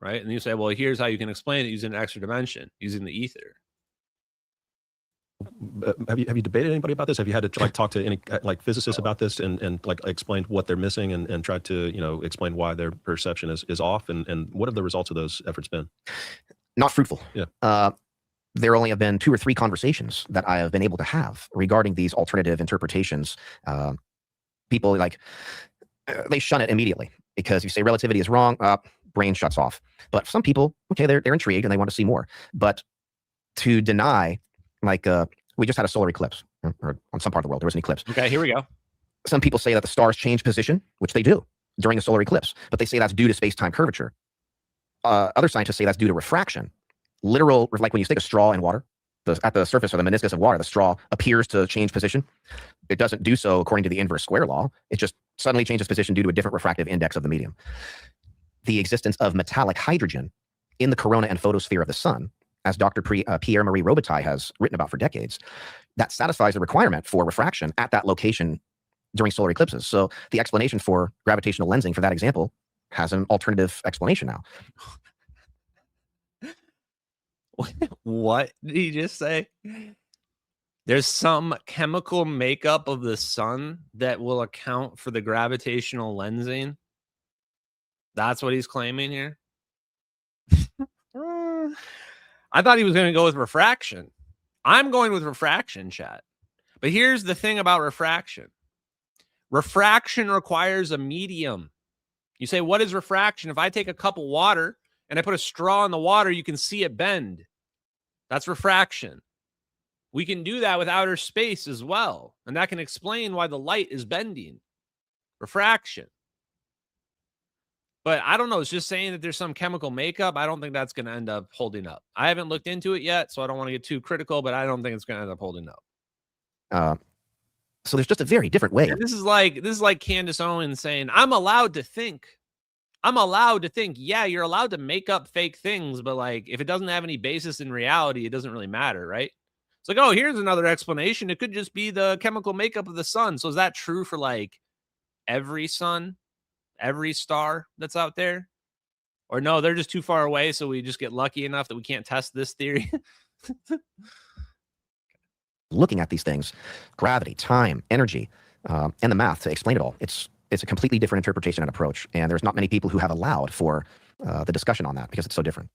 Speaker 11: Right? And you say, well, here's how you can explain it using an extra dimension, using the ether.
Speaker 12: Have you debated anybody about this? Have you had to talk to any physicists about this and explained what they're missing and tried to explain why their perception is off? And what have the results of those efforts been?
Speaker 13: Not fruitful.
Speaker 12: Yeah.
Speaker 13: There only have been 2 or 3 conversations that I have been able to have regarding these alternative interpretations. People they shun it immediately because you say relativity is wrong. Brain shuts off. But some people, okay, they're intrigued and they want to see more. But to deny, we just had a solar eclipse. or on some part of the world, there was an eclipse.
Speaker 11: Okay, here we go.
Speaker 13: Some people say that the stars change position, which they do during a solar eclipse, but they say that's due to space-time curvature. Other scientists say that's due to refraction. Literal, like when you stick a straw in water, at the surface or the meniscus of water, the straw appears to change position. It doesn't do so according to the inverse square law. It just suddenly changes position due to a different refractive index of the medium. The existence of metallic hydrogen in the corona and photosphere of the sun, as Dr. Pierre-Marie Robitaille has written about for decades, that satisfies the requirement for refraction at that location during solar eclipses. So the explanation for gravitational lensing for that example has an alternative explanation now.
Speaker 11: What did he just say? There's some chemical makeup of the sun that will account for the gravitational lensing. That's what he's claiming here. I thought he was going to go with refraction. I'm going with refraction, chat. But here's the thing about refraction. Refraction requires a medium. You say, what is refraction? If I take a cup of water and I put a straw in the water, you can see it bend. That's refraction. We can do that with outer space as well. And that can explain why the light is bending. Refraction. But I don't know. It's just saying that there's some chemical makeup. I don't think that's going to end up holding up. I haven't looked into it yet, so I don't want to get too critical, but I don't think it's going to end up holding up.
Speaker 13: So there's just a very different way.
Speaker 11: And this is like Candace Owens saying, I'm allowed to think. I'm allowed to think. Yeah, you're allowed to make up fake things, but like if it doesn't have any basis in reality, it doesn't really matter, right? It's like, oh, here's another explanation. It could just be the chemical makeup of the sun. So is that true for like every sun, every star that's out there? Or no, they're just too far away, so we just get lucky enough that we can't test this theory?
Speaker 13: Looking at these things, gravity, time, energy, and the math to explain it all. It's a completely different interpretation and approach. And there's not many people who have allowed for the discussion on that because it's so different.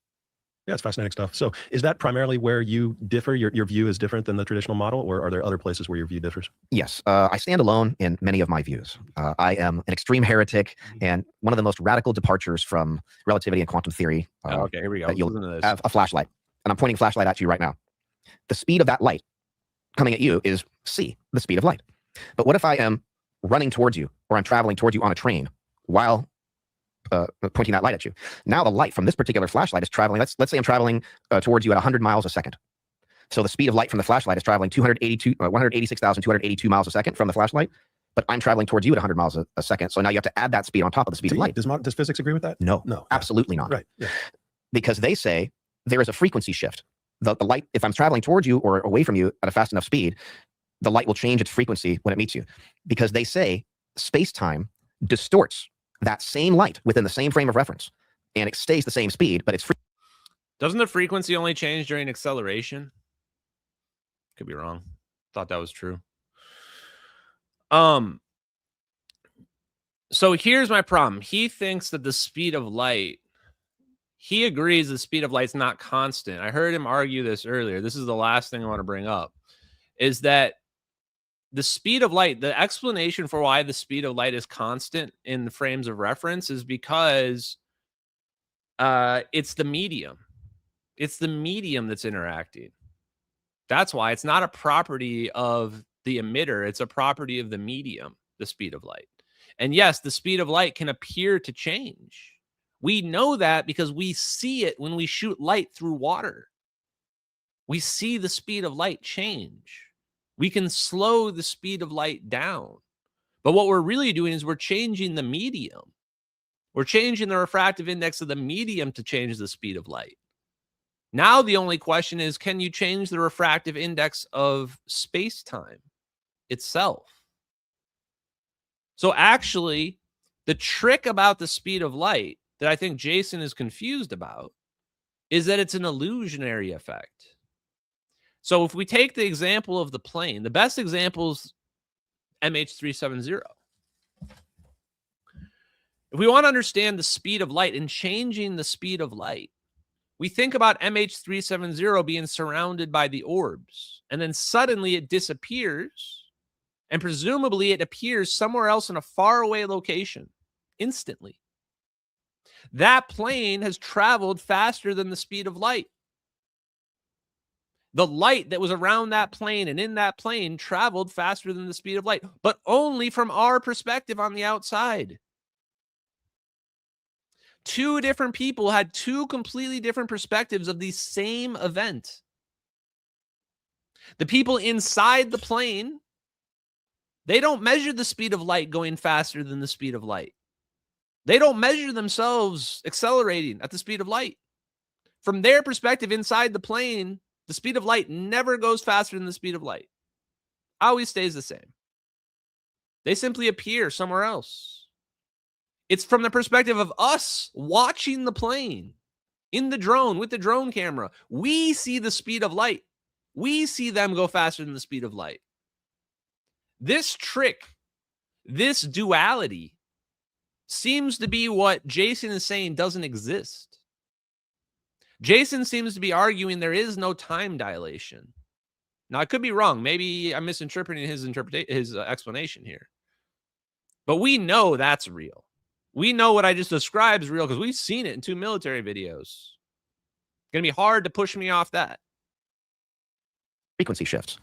Speaker 12: Yeah, it's fascinating stuff. So is that primarily where you differ? Your view is different than the traditional model, or are there other places where your view differs?
Speaker 13: Yes, I stand alone in many of my views. I am an extreme heretic and one of the most radical departures from relativity and quantum theory.
Speaker 11: Okay, here we go.
Speaker 13: That you'll have a flashlight. And I'm pointing a flashlight at you right now. The speed of that light coming at you is c, the speed of light. But what if I am running towards you, or I'm traveling towards you on a train while pointing that light at you? Now the light from this particular flashlight is traveling. Let's say I'm traveling towards you at 100 miles a second. So the speed of light from the flashlight is traveling 186,282 miles a second from the flashlight, but I'm traveling towards you at 100 miles a second. So now you have to add that speed on top of the speed of light.
Speaker 12: Does physics agree with that?
Speaker 13: No,
Speaker 12: no,
Speaker 13: absolutely not.
Speaker 12: Right. Yeah.
Speaker 13: Because they say there is a frequency shift. The light, if I'm traveling towards you or away from you at a fast enough speed, the light will change its frequency when it meets you. Because they say space-time distorts that same light within the same frame of reference, and it stays the same speed, but it's free.
Speaker 11: Doesn't the frequency only change during acceleration? Could be wrong. Thought that was true. So here's my problem. He thinks that the speed of light, he agrees the speed of light's not constant. I heard him argue this earlier. This is the last thing I want to bring up, is that the speed of light, the explanation for why the speed of light is constant in the frames of reference is because it's the medium. It's the medium that's interacting. That's why it's not a property of the emitter. It's a property of the medium, the speed of light. And yes, the speed of light can appear to change. We know that because we see it when we shoot light through water. We see the speed of light change. We can slow the speed of light down. But what we're really doing is we're changing the medium. We're changing the refractive index of the medium to change the speed of light. Now the only question is, can you change the refractive index of space-time itself? So actually, the trick about the speed of light that I think Jason is confused about is that it's an illusionary effect. So if we take the example of the plane, the best example is MH370. If we want to understand the speed of light and changing the speed of light, we think about MH370 being surrounded by the orbs, and then suddenly it disappears, and presumably it appears somewhere else in a faraway location instantly. That plane has traveled faster than the speed of light. The light that was around that plane and in that plane traveled faster than the speed of light, but only from our perspective on the outside. Two different people had two completely different perspectives of the same event. The people inside the plane, they don't measure the speed of light going faster than the speed of light. They don't measure themselves accelerating at the speed of light. From their perspective inside the plane, the speed of light never goes faster than the speed of light. Always stays the same. They simply appear somewhere else. It's from the perspective of us watching the plane in the drone with the drone camera. We see the speed of light. We see them go faster than the speed of light. This trick, this duality, seems to be what Jason is saying doesn't exist. Jason seems to be arguing there is no time dilation. Now, I could be wrong. Maybe I'm misinterpreting his explanation here. But we know that's real. We know what I just described is real because we've seen it in 2 military videos. It's going to be hard to push me off that.
Speaker 13: Frequency shifts.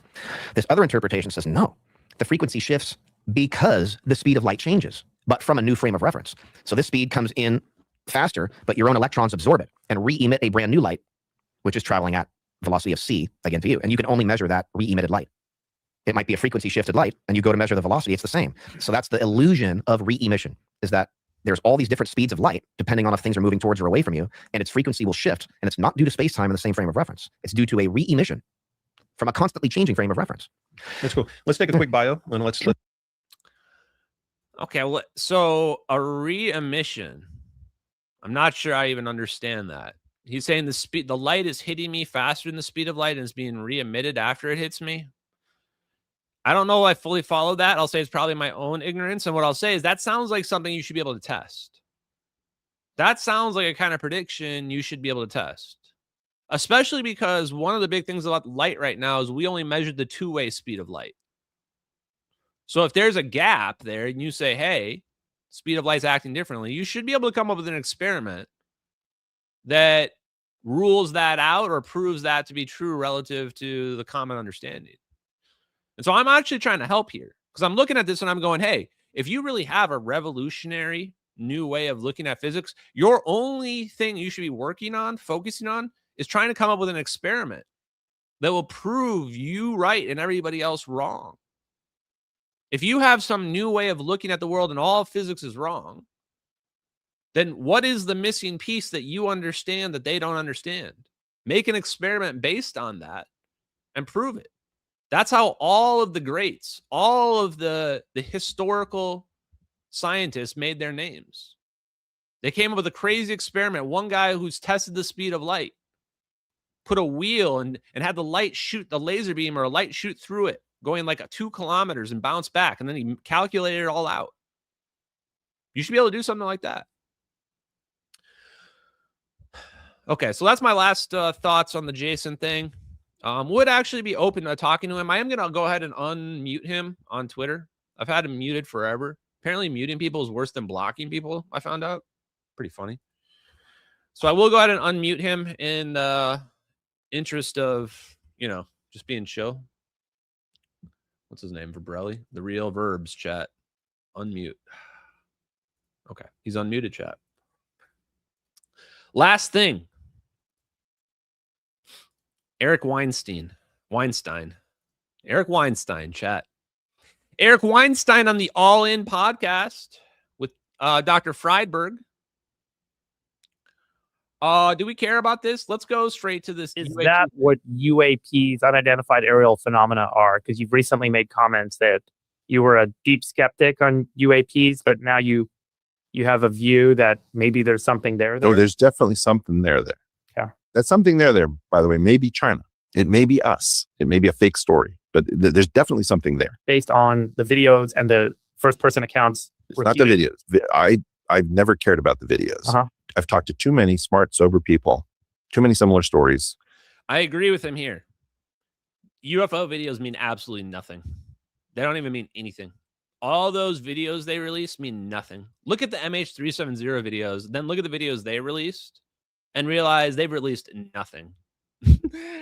Speaker 13: This other interpretation says no. The frequency shifts because the speed of light changes, but from a new frame of reference. So this speed comes in faster, but your own electrons absorb it and re-emit a brand new light, which is traveling at velocity of c again to you. And you can only measure that re-emitted light. It might be a frequency shifted light, and you go to measure the velocity, it's the same. So that's the illusion of re-emission, is that there's all these different speeds of light, depending on if things are moving towards or away from you, and its frequency will shift, and it's not due to space-time in the same frame of reference. It's due to a re-emission from a constantly changing frame of reference.
Speaker 12: That's cool. Let's take a quick bio, and let's
Speaker 11: Okay, well, so a re-emission. I'm not sure I even understand that. He's saying the light is hitting me faster than the speed of light and is being re-emitted after it hits me. I don't know if I fully follow that. I'll say it's probably my own ignorance. And what I'll say is that sounds like something you should be able to test. That sounds like a kind of prediction you should be able to test. Especially because one of the big things about light right now is we only measured the two-way speed of light. So if there's a gap there and you say, hey, speed of light's acting differently, you should be able to come up with an experiment that rules that out or proves that to be true relative to the common understanding. And so I'm actually trying to help here because I'm looking at this and I'm going, hey, if you really have a revolutionary new way of looking at physics, your only thing you should be working on, focusing on, is trying to come up with an experiment that will prove you right and everybody else wrong. If you have some new way of looking at the world and all physics is wrong, then what is the missing piece that you understand that they don't understand? Make an experiment based on that and prove it. That's how all of the greats, all of the historical scientists made their names. They came up with a crazy experiment. One guy who's tested the speed of light put a wheel and had the light shoot the laser beam or a light shoot through it, going like 2 kilometers and bounce back. And then he calculated it all out. You should be able to do something like that. Okay, so that's my last thoughts on the Jason thing. Would actually be open to talking to him. I am going to go ahead and unmute him on Twitter. I've had him muted forever. Apparently muting people is worse than blocking people, I found out. Pretty funny. So I will go ahead and unmute him in the interest of, just being chill. What's his name? Verbrelli? The Real Verbs chat. Unmute. Okay, he's unmuted, chat. Last thing. Eric Weinstein. Eric Weinstein, chat. Eric Weinstein on the All In podcast with Dr. Friedberg. Do we care about this? Let's go straight to this.
Speaker 14: Is that what UAPs, unidentified aerial phenomena, are? Because you've recently made comments that you were a deep skeptic on UAPs, but now you have a view that maybe there's something there.
Speaker 15: Oh, there's definitely something there.
Speaker 14: Yeah.
Speaker 15: That's something there, by the way. Maybe China. It may be us. It may be a fake story, but there's definitely something there.
Speaker 14: Based on the videos and the first-person accounts.
Speaker 15: It's not the videos. I've never cared about the videos.
Speaker 14: Uh-huh.
Speaker 15: I've talked to too many smart, sober people, too many similar stories.
Speaker 11: I agree with him here. UFO videos mean absolutely nothing. They don't even mean anything. All those videos they released mean nothing. Look at the MH370 videos, then look at the videos they released and realize they've released nothing.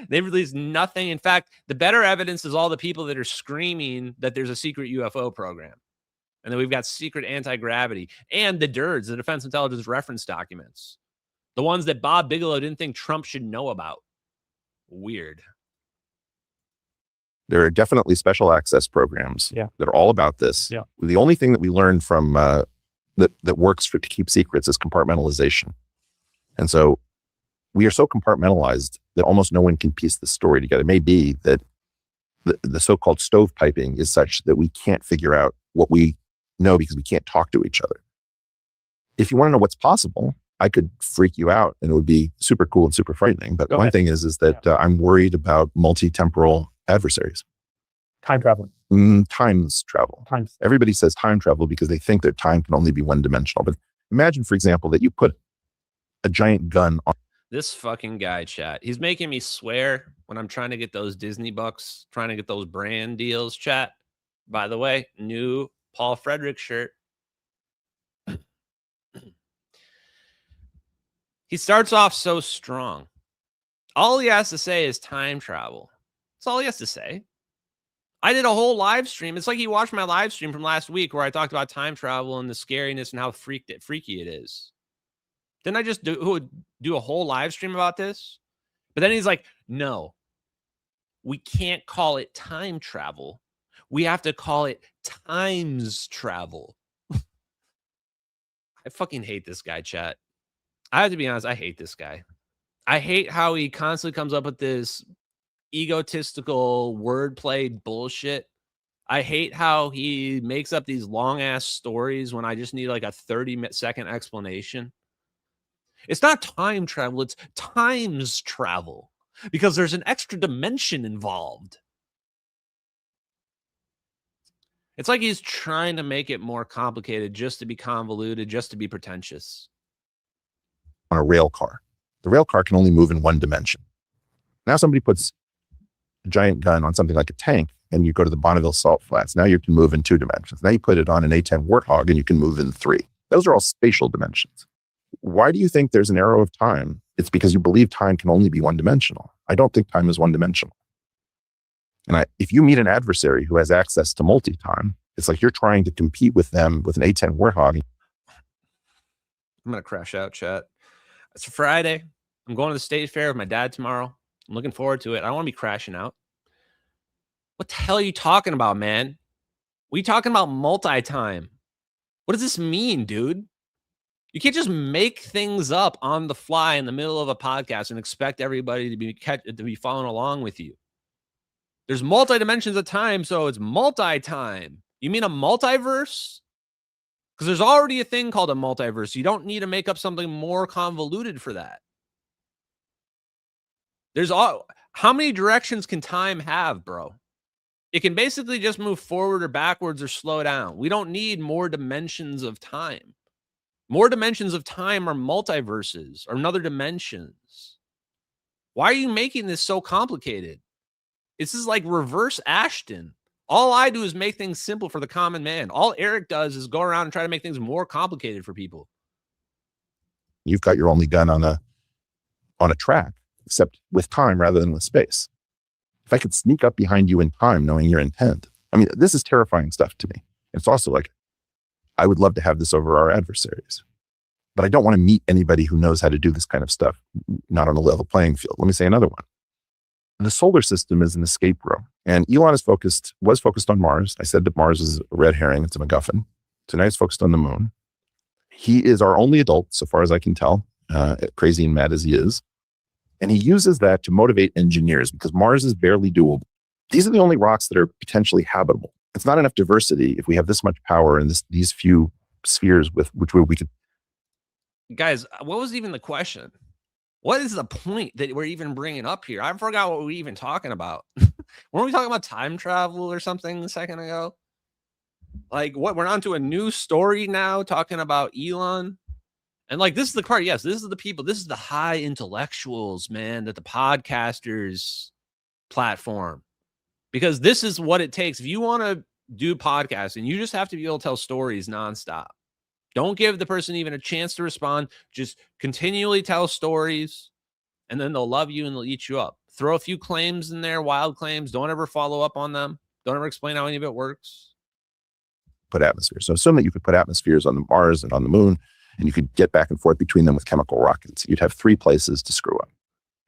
Speaker 11: They've released nothing. In fact, the better evidence is all the people that are screaming that there's a secret UFO program and that we've got secret anti-gravity and the DIRDs, the Defense Intelligence Reference Documents, the ones that Bob Bigelow didn't think Trump should know about. Weird.
Speaker 15: There are definitely special access programs that are all about this.
Speaker 14: Yeah.
Speaker 15: The only thing that we learned from that works to keep secrets is compartmentalization. And so we are so compartmentalized that almost no one can piece the story together. It may be that the so-called stovepiping is such that we can't figure out what we know because we can't talk to each other. If you want to know what's possible, I could freak you out and it would be super cool and super frightening. But one thing is that I'm worried about multi-temporal adversaries.
Speaker 14: Time traveling.
Speaker 15: Times travel.
Speaker 14: Times.
Speaker 15: Everybody says time travel because they think that time can only be one-dimensional. But imagine, for example, that you put a giant gun on.
Speaker 11: This fucking guy, chat. He's making me swear when I'm trying to get those Disney bucks, trying to get those brand deals, chat. By the way, new Paul Frederick shirt. He starts off so strong. All he has to say is time travel. That's all he has to say. I did a whole live stream. It's like he watched my live stream from last week where I talked about time travel and the scariness and how freaky it is. Didn't I just do a whole live stream about this? But then he's like, no, we can't call it time travel. We have to call it times travel. I fucking hate this guy, chat. I have to be honest, I hate this guy. I hate how he constantly comes up with this egotistical wordplay bullshit. I hate how he makes up these long-ass stories when I just need like a 30-second explanation. It's not time travel, it's times travel because there's an extra dimension involved. It's like he's trying to make it more complicated just to be convoluted, just to be pretentious.
Speaker 15: On a rail car. The rail car can only move in one dimension. Now somebody puts a giant gun on something like a tank and you go to the Bonneville Salt Flats. Now you can move in 2 dimensions. Now you put it on an A-10 Warthog and you can move in 3. Those are all spatial dimensions. Why do you think there's an arrow of time? It's because you believe time can only be one-dimensional. I don't think time is one-dimensional. And if you meet an adversary who has access to multi-time, it's like you're trying to compete with them with an A-10 Warthog.
Speaker 11: I'm going to crash out, chat. It's a Friday. I'm going to the state fair with my dad tomorrow. I'm looking forward to it. I don't want to be crashing out. What the hell are you talking about, man? What are you talking about multi-time? What does this mean, dude? You can't just make things up on the fly in the middle of a podcast and expect everybody to be following along with you. There's multi-dimensions of time, so it's multi-time. You mean a multiverse? Because there's already a thing called a multiverse. You don't need to make up something more convoluted for that. How many directions can time have, bro? It can basically just move forward or backwards or slow down. We don't need more dimensions of time. More dimensions of time are multiverses or another dimensions. Why are you making this so complicated? This is like reverse Ashton. All I do is make things simple for the common man. All Eric does is go around and try to make things more complicated for people.
Speaker 15: You've got your only gun on a track, except with time rather than with space. If I could sneak up behind you in time knowing your intent, I mean, this is terrifying stuff to me. It's also like, I would love to have this over our adversaries, but I don't want to meet anybody who knows how to do this kind of stuff, not on a level playing field. Let me say another one. The solar system is an escape room, and Elon was focused on Mars. I said that Mars is a red herring. It's a MacGuffin. So now he's focused on the moon. He is our only adult, so far as I can tell, crazy and mad as he is. And he uses that to motivate engineers because Mars is barely doable. These are the only rocks that are potentially habitable. It's not enough diversity if we have this much power in these few spheres with which we could.
Speaker 11: Guys, what was even the question? What is the point that we're even bringing up here? I forgot what we were even talking about. Weren't we talking about time travel or something a second ago? Like, what? We're on to a new story now talking about Elon. And like, this is the part. Yes, this is the people. This is the high intellectuals, man, that the podcasters platform. Because this is what it takes. If you want to do podcasting, you just have to be able to tell stories nonstop. Don't give the person even a chance to respond. Just continually tell stories and then they'll love you and they'll eat you up. Throw a few claims in there, wild claims. Don't ever follow up on them. Don't ever explain how any of it works.
Speaker 15: Put atmospheres. So assume that you could put atmospheres on the Mars and on the moon, and you could get back and forth between them with chemical rockets. You'd have 3 places to screw up.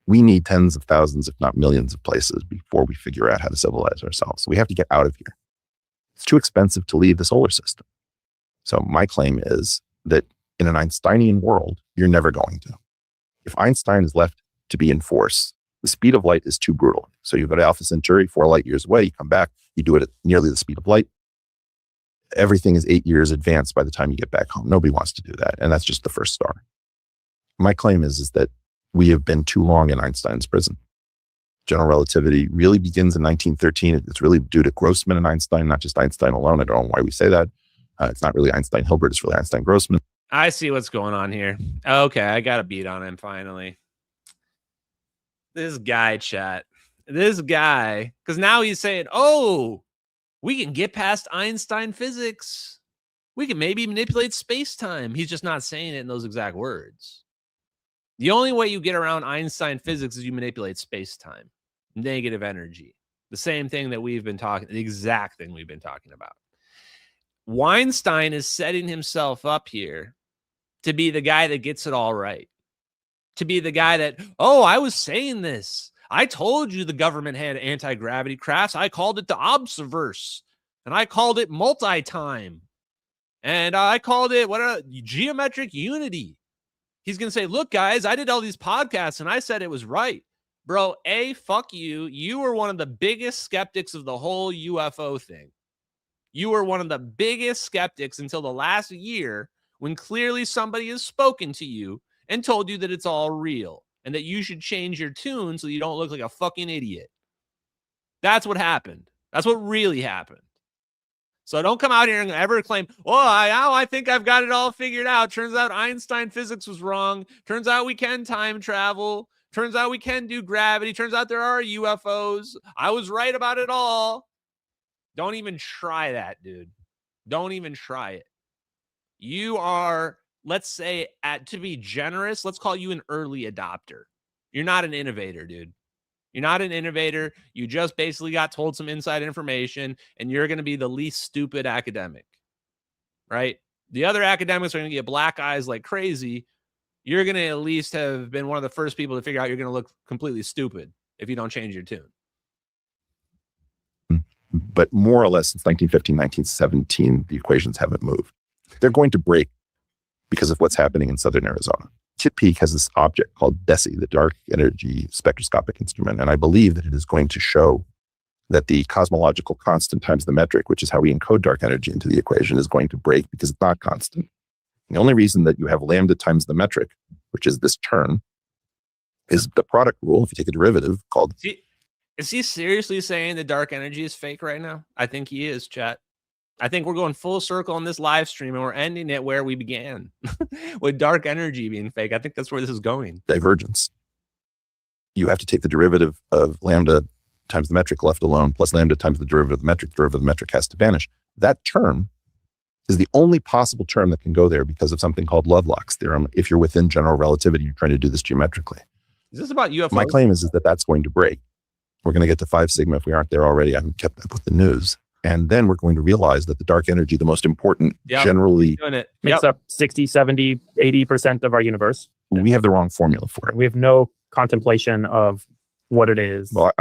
Speaker 15: We need tens of thousands, if not millions of places before we figure out how to civilize ourselves. So we have to get out of here. It's too expensive to leave the solar system. So my claim is that in an Einsteinian world, you're never going to. If Einstein is left to be in force, the speed of light is too brutal. So you go to Alpha Centauri, 4 light years away, you come back, you do it at nearly the speed of light. Everything is 8 years advanced by the time you get back home. Nobody wants to do that. And that's just the first star. My claim is that we have been too long in Einstein's prison. General relativity really begins in 1913. It's really due to Grossman and Einstein, not just Einstein alone. I don't know why we say that. It's not really Einstein-Hilbert. It's really Einstein-Grossman.
Speaker 11: I see what's going on here. Okay, I got a beat on him finally. This guy, chat. This guy. Because now he's saying, oh, we can get past Einstein physics. We can maybe manipulate space-time. He's just not saying it in those exact words. The only way you get around Einstein physics is you manipulate space-time, negative energy. The same thing that we've been talking, the exact thing we've been talking about. Weinstein is setting himself up here to be the guy that gets it all right. To be the guy that, oh, I was saying this. I told you the government had anti-gravity crafts. I called it the Observerse. And I called it multi-time. And I called it geometric unity. He's going to say, look, guys, I did all these podcasts and I said it was right. Bro, fuck you. You were one of the biggest skeptics of the whole UFO thing. You were one of the biggest skeptics until the last year when clearly somebody has spoken to you and told you that it's all real and that you should change your tune so you don't look like a fucking idiot. That's what happened. That's what really happened. So don't come out here and ever claim, oh, I think I've got it all figured out. Turns out Einstein physics was wrong. Turns out we can time travel. Turns out we can do gravity. Turns out there are UFOs. I was right about it all. Don't even try that, dude. Don't even try it. You are, let's say, to be generous, let's call you an early adopter. You're not an innovator, dude. You're not an innovator. You just basically got told some inside information, and you're going to be the least stupid academic, right? The other academics are going to get black eyes like crazy. You're going to at least have been one of the first people to figure out you're going to look completely stupid if you don't change your tune.
Speaker 15: But more or less since 1915, 1917, the equations haven't moved. They're going to break because of what's happening in southern Arizona. Kitt Peak has this object called DESI, the Dark Energy Spectroscopic Instrument, and I believe that it is going to show that the cosmological constant times the metric, which is how we encode dark energy into the equation, is going to break because it's not constant. The only reason that you have lambda times the metric, which is this term, is the product rule. If you take a derivative called...
Speaker 11: Is he seriously saying that dark energy is fake right now? I think he is, chat. I think we're going full circle on this live stream and we're ending it where we began with dark energy being fake. I think that's where this is going.
Speaker 15: Divergence. You have to take the derivative of lambda times the metric left alone plus lambda times the derivative of the metric. Derivative of the metric has to vanish. That term is the only possible term that can go there because of something called Lovelock's theorem. If you're within general relativity, you're trying to do this geometrically.
Speaker 11: Is this about UFOs?
Speaker 15: My claim is that that's going to break. We're going to get to 5 sigma if we aren't there already. I haven't kept up with the news. And then we're going to realize that the dark energy, the most important, generally
Speaker 14: makes up 60, 70, 80% of our universe.
Speaker 15: We have the wrong formula for it.
Speaker 14: We have no contemplation of what it is.
Speaker 15: Well,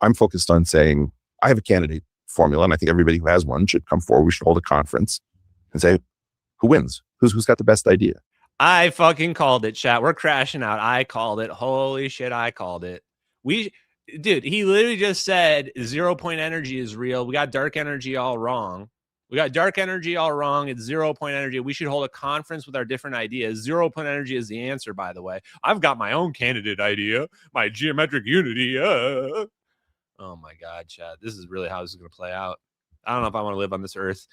Speaker 15: I'm focused on saying I have a candidate formula, and I think everybody who has one should come forward. We should hold a conference and say, who wins? Who's got the best idea?
Speaker 11: I fucking called it, chat. We're crashing out. I called it. Holy shit, I called it. Dude, he literally just said 0 point energy is real. We got dark energy all wrong. It's 0 point energy. We should hold a conference with our different ideas. 0 point energy is the answer, by the way. I've got my own candidate idea, my geometric unity. Oh my God, Chad. This is really how this is going to play out. I don't know if I want to live on this earth.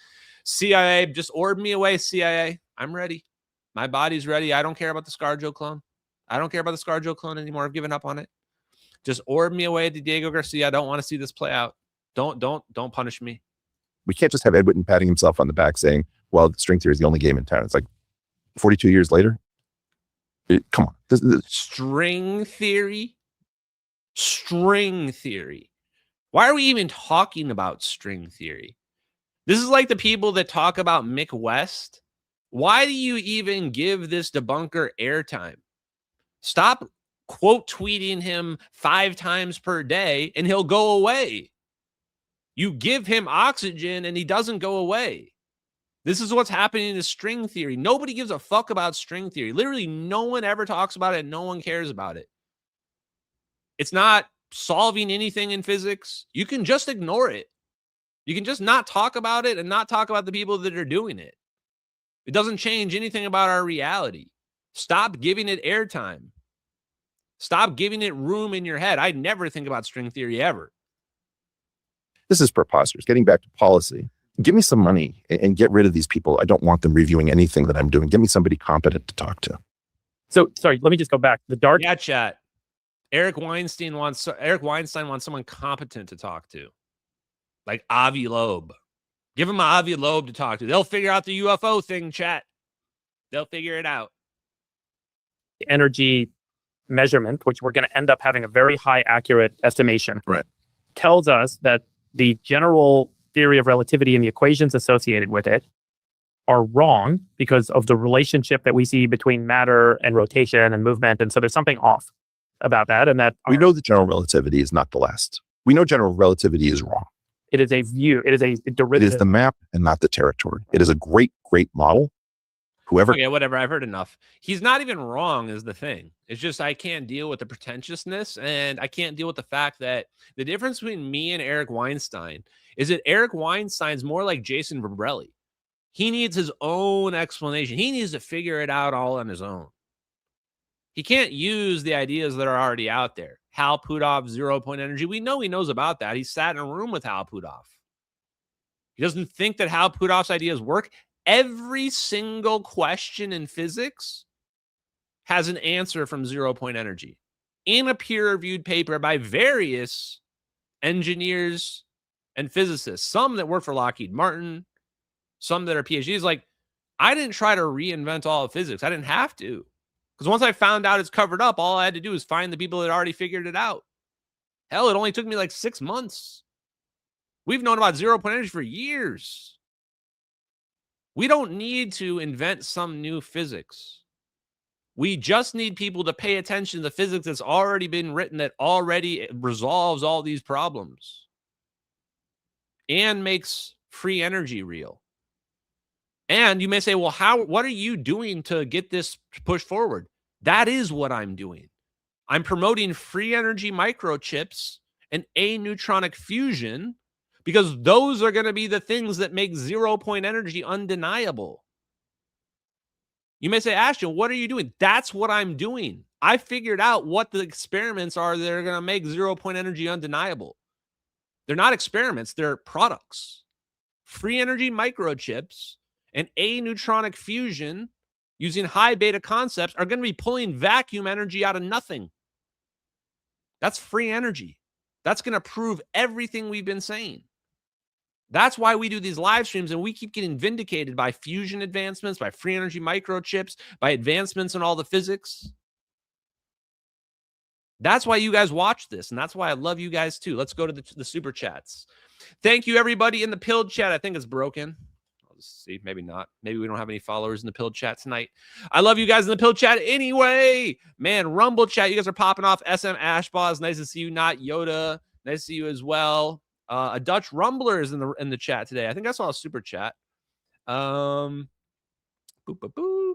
Speaker 11: CIA, just orb me away, CIA. I'm ready. My body's ready. I don't care about the ScarJo clone. I don't care about the ScarJo clone anymore. I've given up on it. Just orb me away to Diego Garcia. I don't want to see this play out. Don't punish me.
Speaker 15: We can't just have Ed Whitten patting himself on the back saying, well, the string theory is the only game in town. It's like 42 years later. Come on.
Speaker 11: String theory? String theory. Why are we even talking about string theory? This is like the people that talk about Mick West. Why do you even give this debunker airtime? Stop quote tweeting him 5 times per day and he'll go away. You give him oxygen and he doesn't go away. This is what's happening to string theory. Nobody gives a fuck about string theory. Literally, no one ever talks about it. No one cares about it. It's not solving anything in physics. You can just ignore it. You can just not talk about it and not talk about the people that are doing it. It doesn't change anything about our reality. Stop giving it airtime. Stop giving it room in your head. I never think about string theory ever.
Speaker 15: This is preposterous. Getting back to policy. Give me some money and get rid of these people. I don't want them reviewing anything that I'm doing. Give me somebody competent to talk to.
Speaker 14: So, sorry, let me just go back. The dark...
Speaker 11: Yeah, chat. Eric Weinstein wants someone competent to talk to. Like Avi Loeb. Give him Avi Loeb to talk to. They'll figure out the UFO thing, chat. They'll figure it out.
Speaker 14: Energy measurement, which we're going to end up having a very high accurate estimation,
Speaker 15: right,
Speaker 14: tells us that the general theory of relativity and the equations associated with it are wrong because of the relationship that we see between matter and rotation and movement. And so there's something off about that. And that
Speaker 15: we know that general relativity is not the last. We know general relativity is wrong.
Speaker 14: It is a view. It is a derivative.
Speaker 15: It is the map and not the territory. It is a great, great model. Whoever.
Speaker 11: Okay, whatever. I've heard enough. He's not even wrong is the thing. It's just I can't deal with the pretentiousness and I can't deal with the fact that the difference between me and Eric Weinstein is that Eric Weinstein's more like Jason Verbrelli. He needs his own explanation. He needs to figure it out all on his own. He can't use the ideas that are already out there. Hal Puthoff, 0-point energy. We know he knows about that. He sat in a room with Hal Puthoff. He doesn't think that Hal Puthoff's ideas work. Every single question in physics has an answer from 0-point energy in a peer-reviewed paper by various engineers and physicists, some that work for Lockheed Martin, some that are PhDs. Like, I didn't try to reinvent all of physics. I didn't have to. Because once I found out it's covered up, all I had to do was find the people that already figured it out. Hell, it only took me like 6 months. We've known about 0-point energy for years. We don't need to invent some new physics. We just need people to pay attention to the physics that's already been written that already resolves all these problems and makes free energy real. And you may say, well, what are you doing to get this pushed forward? That is what I'm doing. I'm promoting free energy microchips and aneutronic fusion because those are going to be the things that make 0-point energy undeniable. You may say, Ashton, what are you doing? That's what I'm doing. I figured out what the experiments are that are going to make 0-point energy undeniable. They're not experiments, they're products. Free energy microchips and aneutronic fusion using high beta concepts are going to be pulling vacuum energy out of nothing. That's free energy. That's going to prove everything we've been saying. That's why we do these live streams and we keep getting vindicated by fusion advancements, by free energy microchips, by advancements in all the physics. That's why you guys watch this, and that's why I love you guys too. Let's go to the super chats. Thank you, everybody in the pilled chat. I think it's broken. I'll just see. Maybe not. Maybe we don't have any followers in the pilled chat tonight. I love you guys in the pilled chat anyway. Man, Rumble chat, you guys are popping off. SM Ashbaugh, nice to see you. Not Yoda, nice to see you as well. A Dutch Rumbler is in the chat today. I think I saw a super chat. Boop, boop, boop.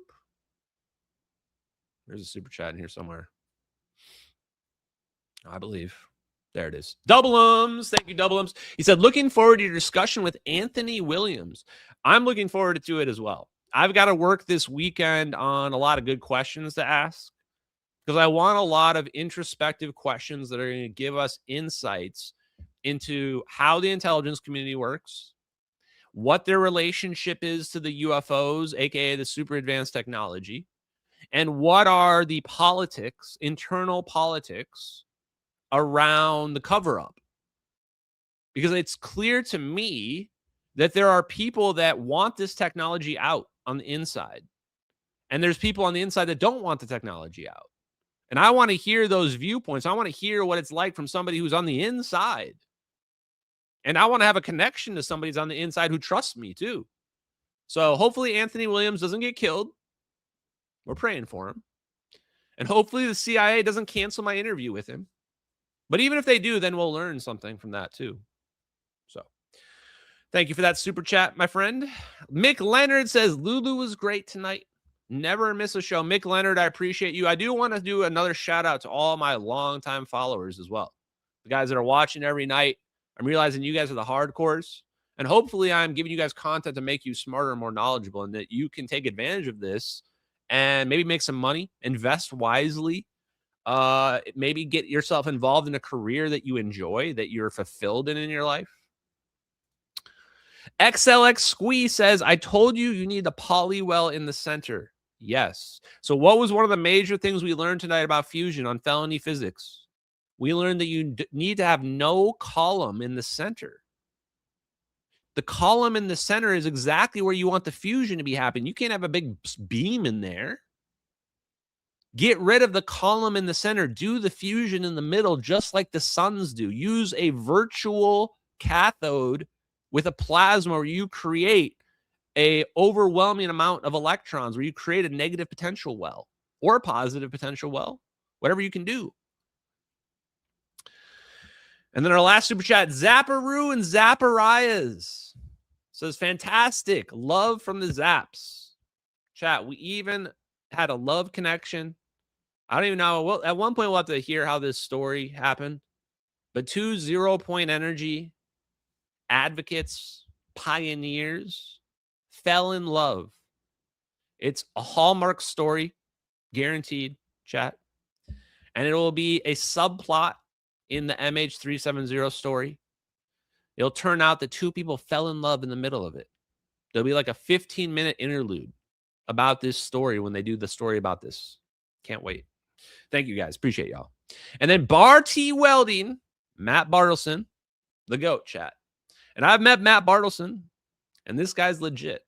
Speaker 11: There's a super chat in here somewhere. I believe. There it is. Doubleums. Thank you, Doubleums. He said, looking forward to your discussion with Anthony Williams. I'm looking forward to it as well. I've got to work this weekend on a lot of good questions to ask because I want a lot of introspective questions that are going to give us insights into how the intelligence community works, what their relationship is to the UFOs, aka the super advanced technology, and what are the politics, internal politics around the cover-up. Because it's clear to me that there are people that want this technology out on the inside. And there's people on the inside that don't want the technology out. And I want to hear those viewpoints. I want to hear what it's like from somebody who's on the inside. And I want to have a connection to somebody who's on the inside who trusts me too. So hopefully Anthony Williams doesn't get killed. We're praying for him. And hopefully the CIA doesn't cancel my interview with him. But even if they do, then we'll learn something from that too. So thank you for that super chat, my friend. Mick Leonard says, Lulu was great tonight. Never miss a show. Mick Leonard, I appreciate you. I do want to do another shout out to all my longtime followers as well. The guys that are watching every night. I'm realizing you guys are the hardcores. And hopefully I'm giving you guys content to make you smarter and more knowledgeable, and that you can take advantage of this and maybe make some money, invest wisely, maybe get yourself involved in a career that you enjoy, that you're fulfilled in your life. XLX Squee says, I told you you need the poly well in the center. Yes. So what was one of the major things we learned tonight about fusion on Felony Physics? We learned that you need to have no column in the center. The column in the center is exactly where you want the fusion to be happening. You can't have a big beam in there. Get rid of the column in the center. Do the fusion in the middle, just like the suns do. Use a virtual cathode with a plasma where you create a overwhelming amount of electrons, where you create a negative potential well or a positive potential well, whatever you can do. And then our last super chat, Zapparoo and Zapparias says, fantastic. Love from the Zaps. Chat, we even had a love connection. I don't even know. Well, at one point, we'll have to hear how this story happened. But 2 0-point energy advocates, pioneers, fell in love. It's a Hallmark story, guaranteed, chat. And it will be a subplot in the MH370 story. It'll turn out that two people fell in love in the middle of it. There'll be like a 15-minute interlude about this story when they do the story about this. Can't wait. Thank you, guys. Appreciate y'all. And then Bar T Welding, Matt Bartleson, the GOAT, chat. And I've met Matt Bartleson, and this guy's legit.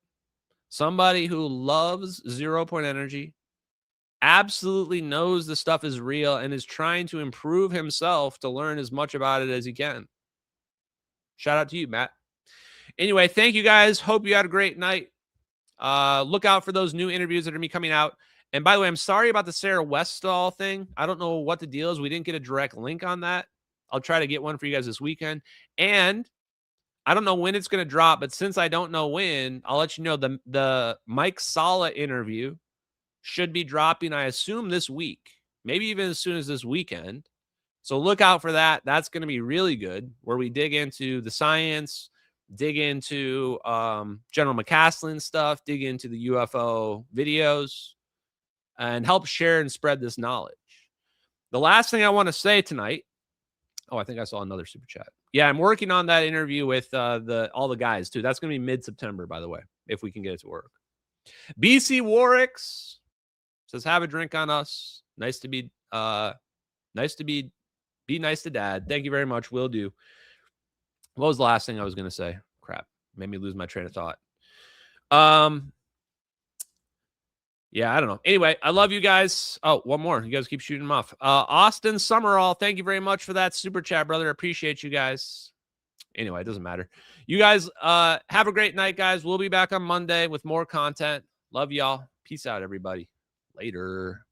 Speaker 11: Somebody who loves 0-point energy, absolutely knows the stuff is real, and is trying to improve himself to learn as much about it as he can. Shout out to you, Matt. Anyway, thank you guys. Hope you had a great night. Look out for those new interviews that are going to be coming out. And by the way, I'm sorry about the Sarah Westall thing. I don't know what the deal is. We didn't get a direct link on that. I'll try to get one for you guys this weekend. And I don't know when it's going to drop, but since I don't know when, I'll let you know the Mike Sala interview should be dropping, I assume, this week, maybe even as soon as this weekend. So look out for that. That's going to be really good, where we dig into the science, dig into General McCaslin stuff, dig into the UFO videos, and help share and spread this knowledge. The last thing I want to say tonight, I think I saw another super chat. Yeah, I'm working on that interview with all the guys too. That's going to be mid-September, by the way, if we can get it to work. BC Warwicks says, have a drink on us. Nice to be nice to Dad. Thank you very much. Will do. What was the last thing I was going to say? Crap. Made me lose my train of thought. Yeah, I don't know. Anyway, I love you guys. Oh, one more. You guys keep shooting them off. Austin Summerall, thank you very much for that super chat, brother. Appreciate you guys. Anyway, it doesn't matter. You guys have a great night, guys. We'll be back on Monday with more content. Love y'all. Peace out, everybody. Later.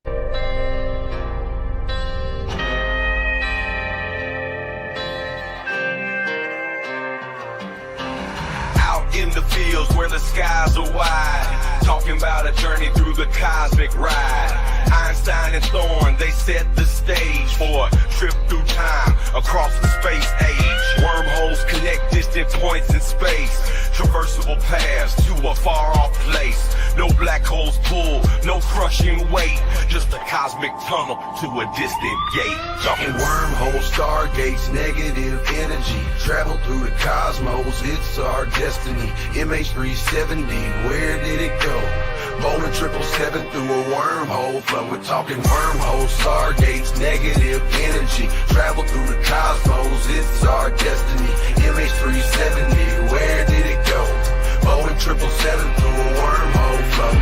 Speaker 16: Out in the fields where the skies are wide, talking about a journey through the cosmic ride. Einstein and Thorne, they set the stage for a trip through time across the space age. Wormholes connect distant points in space, traversable paths to a far-off place. No black holes pull, no crushing weight, just a cosmic tunnel to a distant gate. Talking wormholes, stargates, negative energy, travel through the cosmos, it's our destiny. MH370, where did it go? Bowling 777 through a wormhole flow. We're talking wormholes, stargates, negative energy, travel through the cosmos, it's our destiny. MH370, where did it go? Bowling 777 through a wormhole flow.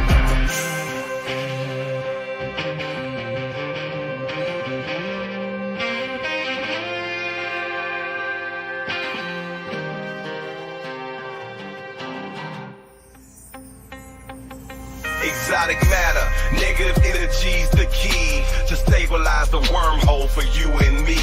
Speaker 16: exotic matter. Negative energy's the key to stabilize the wormhole for you and me.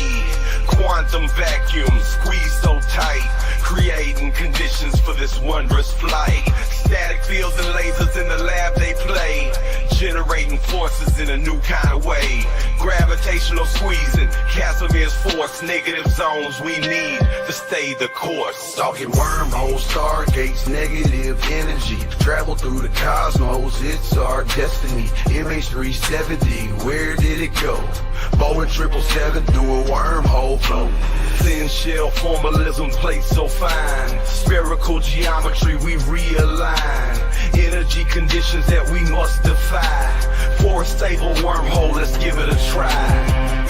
Speaker 16: Quantum vacuum squeeze so tight, creating conditions for this wondrous flight. Static fields and lasers in the lab they play, generating forces in a new kind of way. Gravitational squeezing, Casimir's force, negative zones we need to stay the course.
Speaker 17: Talking wormholes, stargates, negative energy, travel through the cosmos, it's our destiny. MH370, where did it go? Boeing 777 through a wormhole flow.
Speaker 16: Thin shell formalism plates so fine, spherical geometry we realign, energy conditions that we must defy. For a stable wormhole, let's give it a try.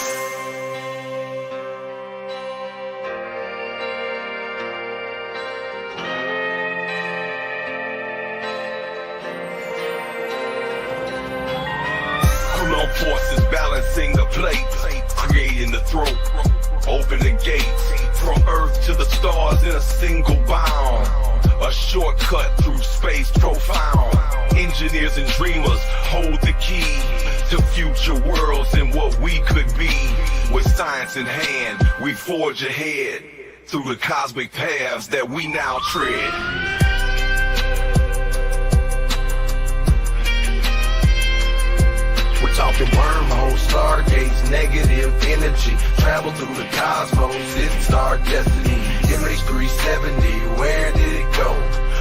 Speaker 16: Forces balancing the plate, creating the throat, open the gates, from Earth to the stars in a single bound, a shortcut through space profound. Engineers and dreamers hold the key to future worlds and what we could be. With science in hand, we forge ahead through the cosmic paths that we now tread.
Speaker 17: We're talking wormholes, stargates, negative energy, travel through the cosmos, it's our destiny. MH370, where did it go?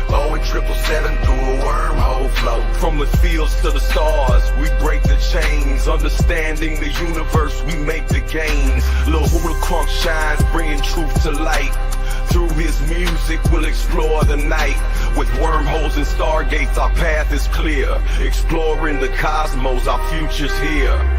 Speaker 17: Boeing 777 through a wormhole flow.
Speaker 16: From the fields to the stars, we break the chains. Understanding the universe, we make the gains. Lil Hula Crunk shines, bringing truth to light. Through his music, we'll explore the night. With wormholes and stargates, our path is clear. Exploring the cosmos, our future's here.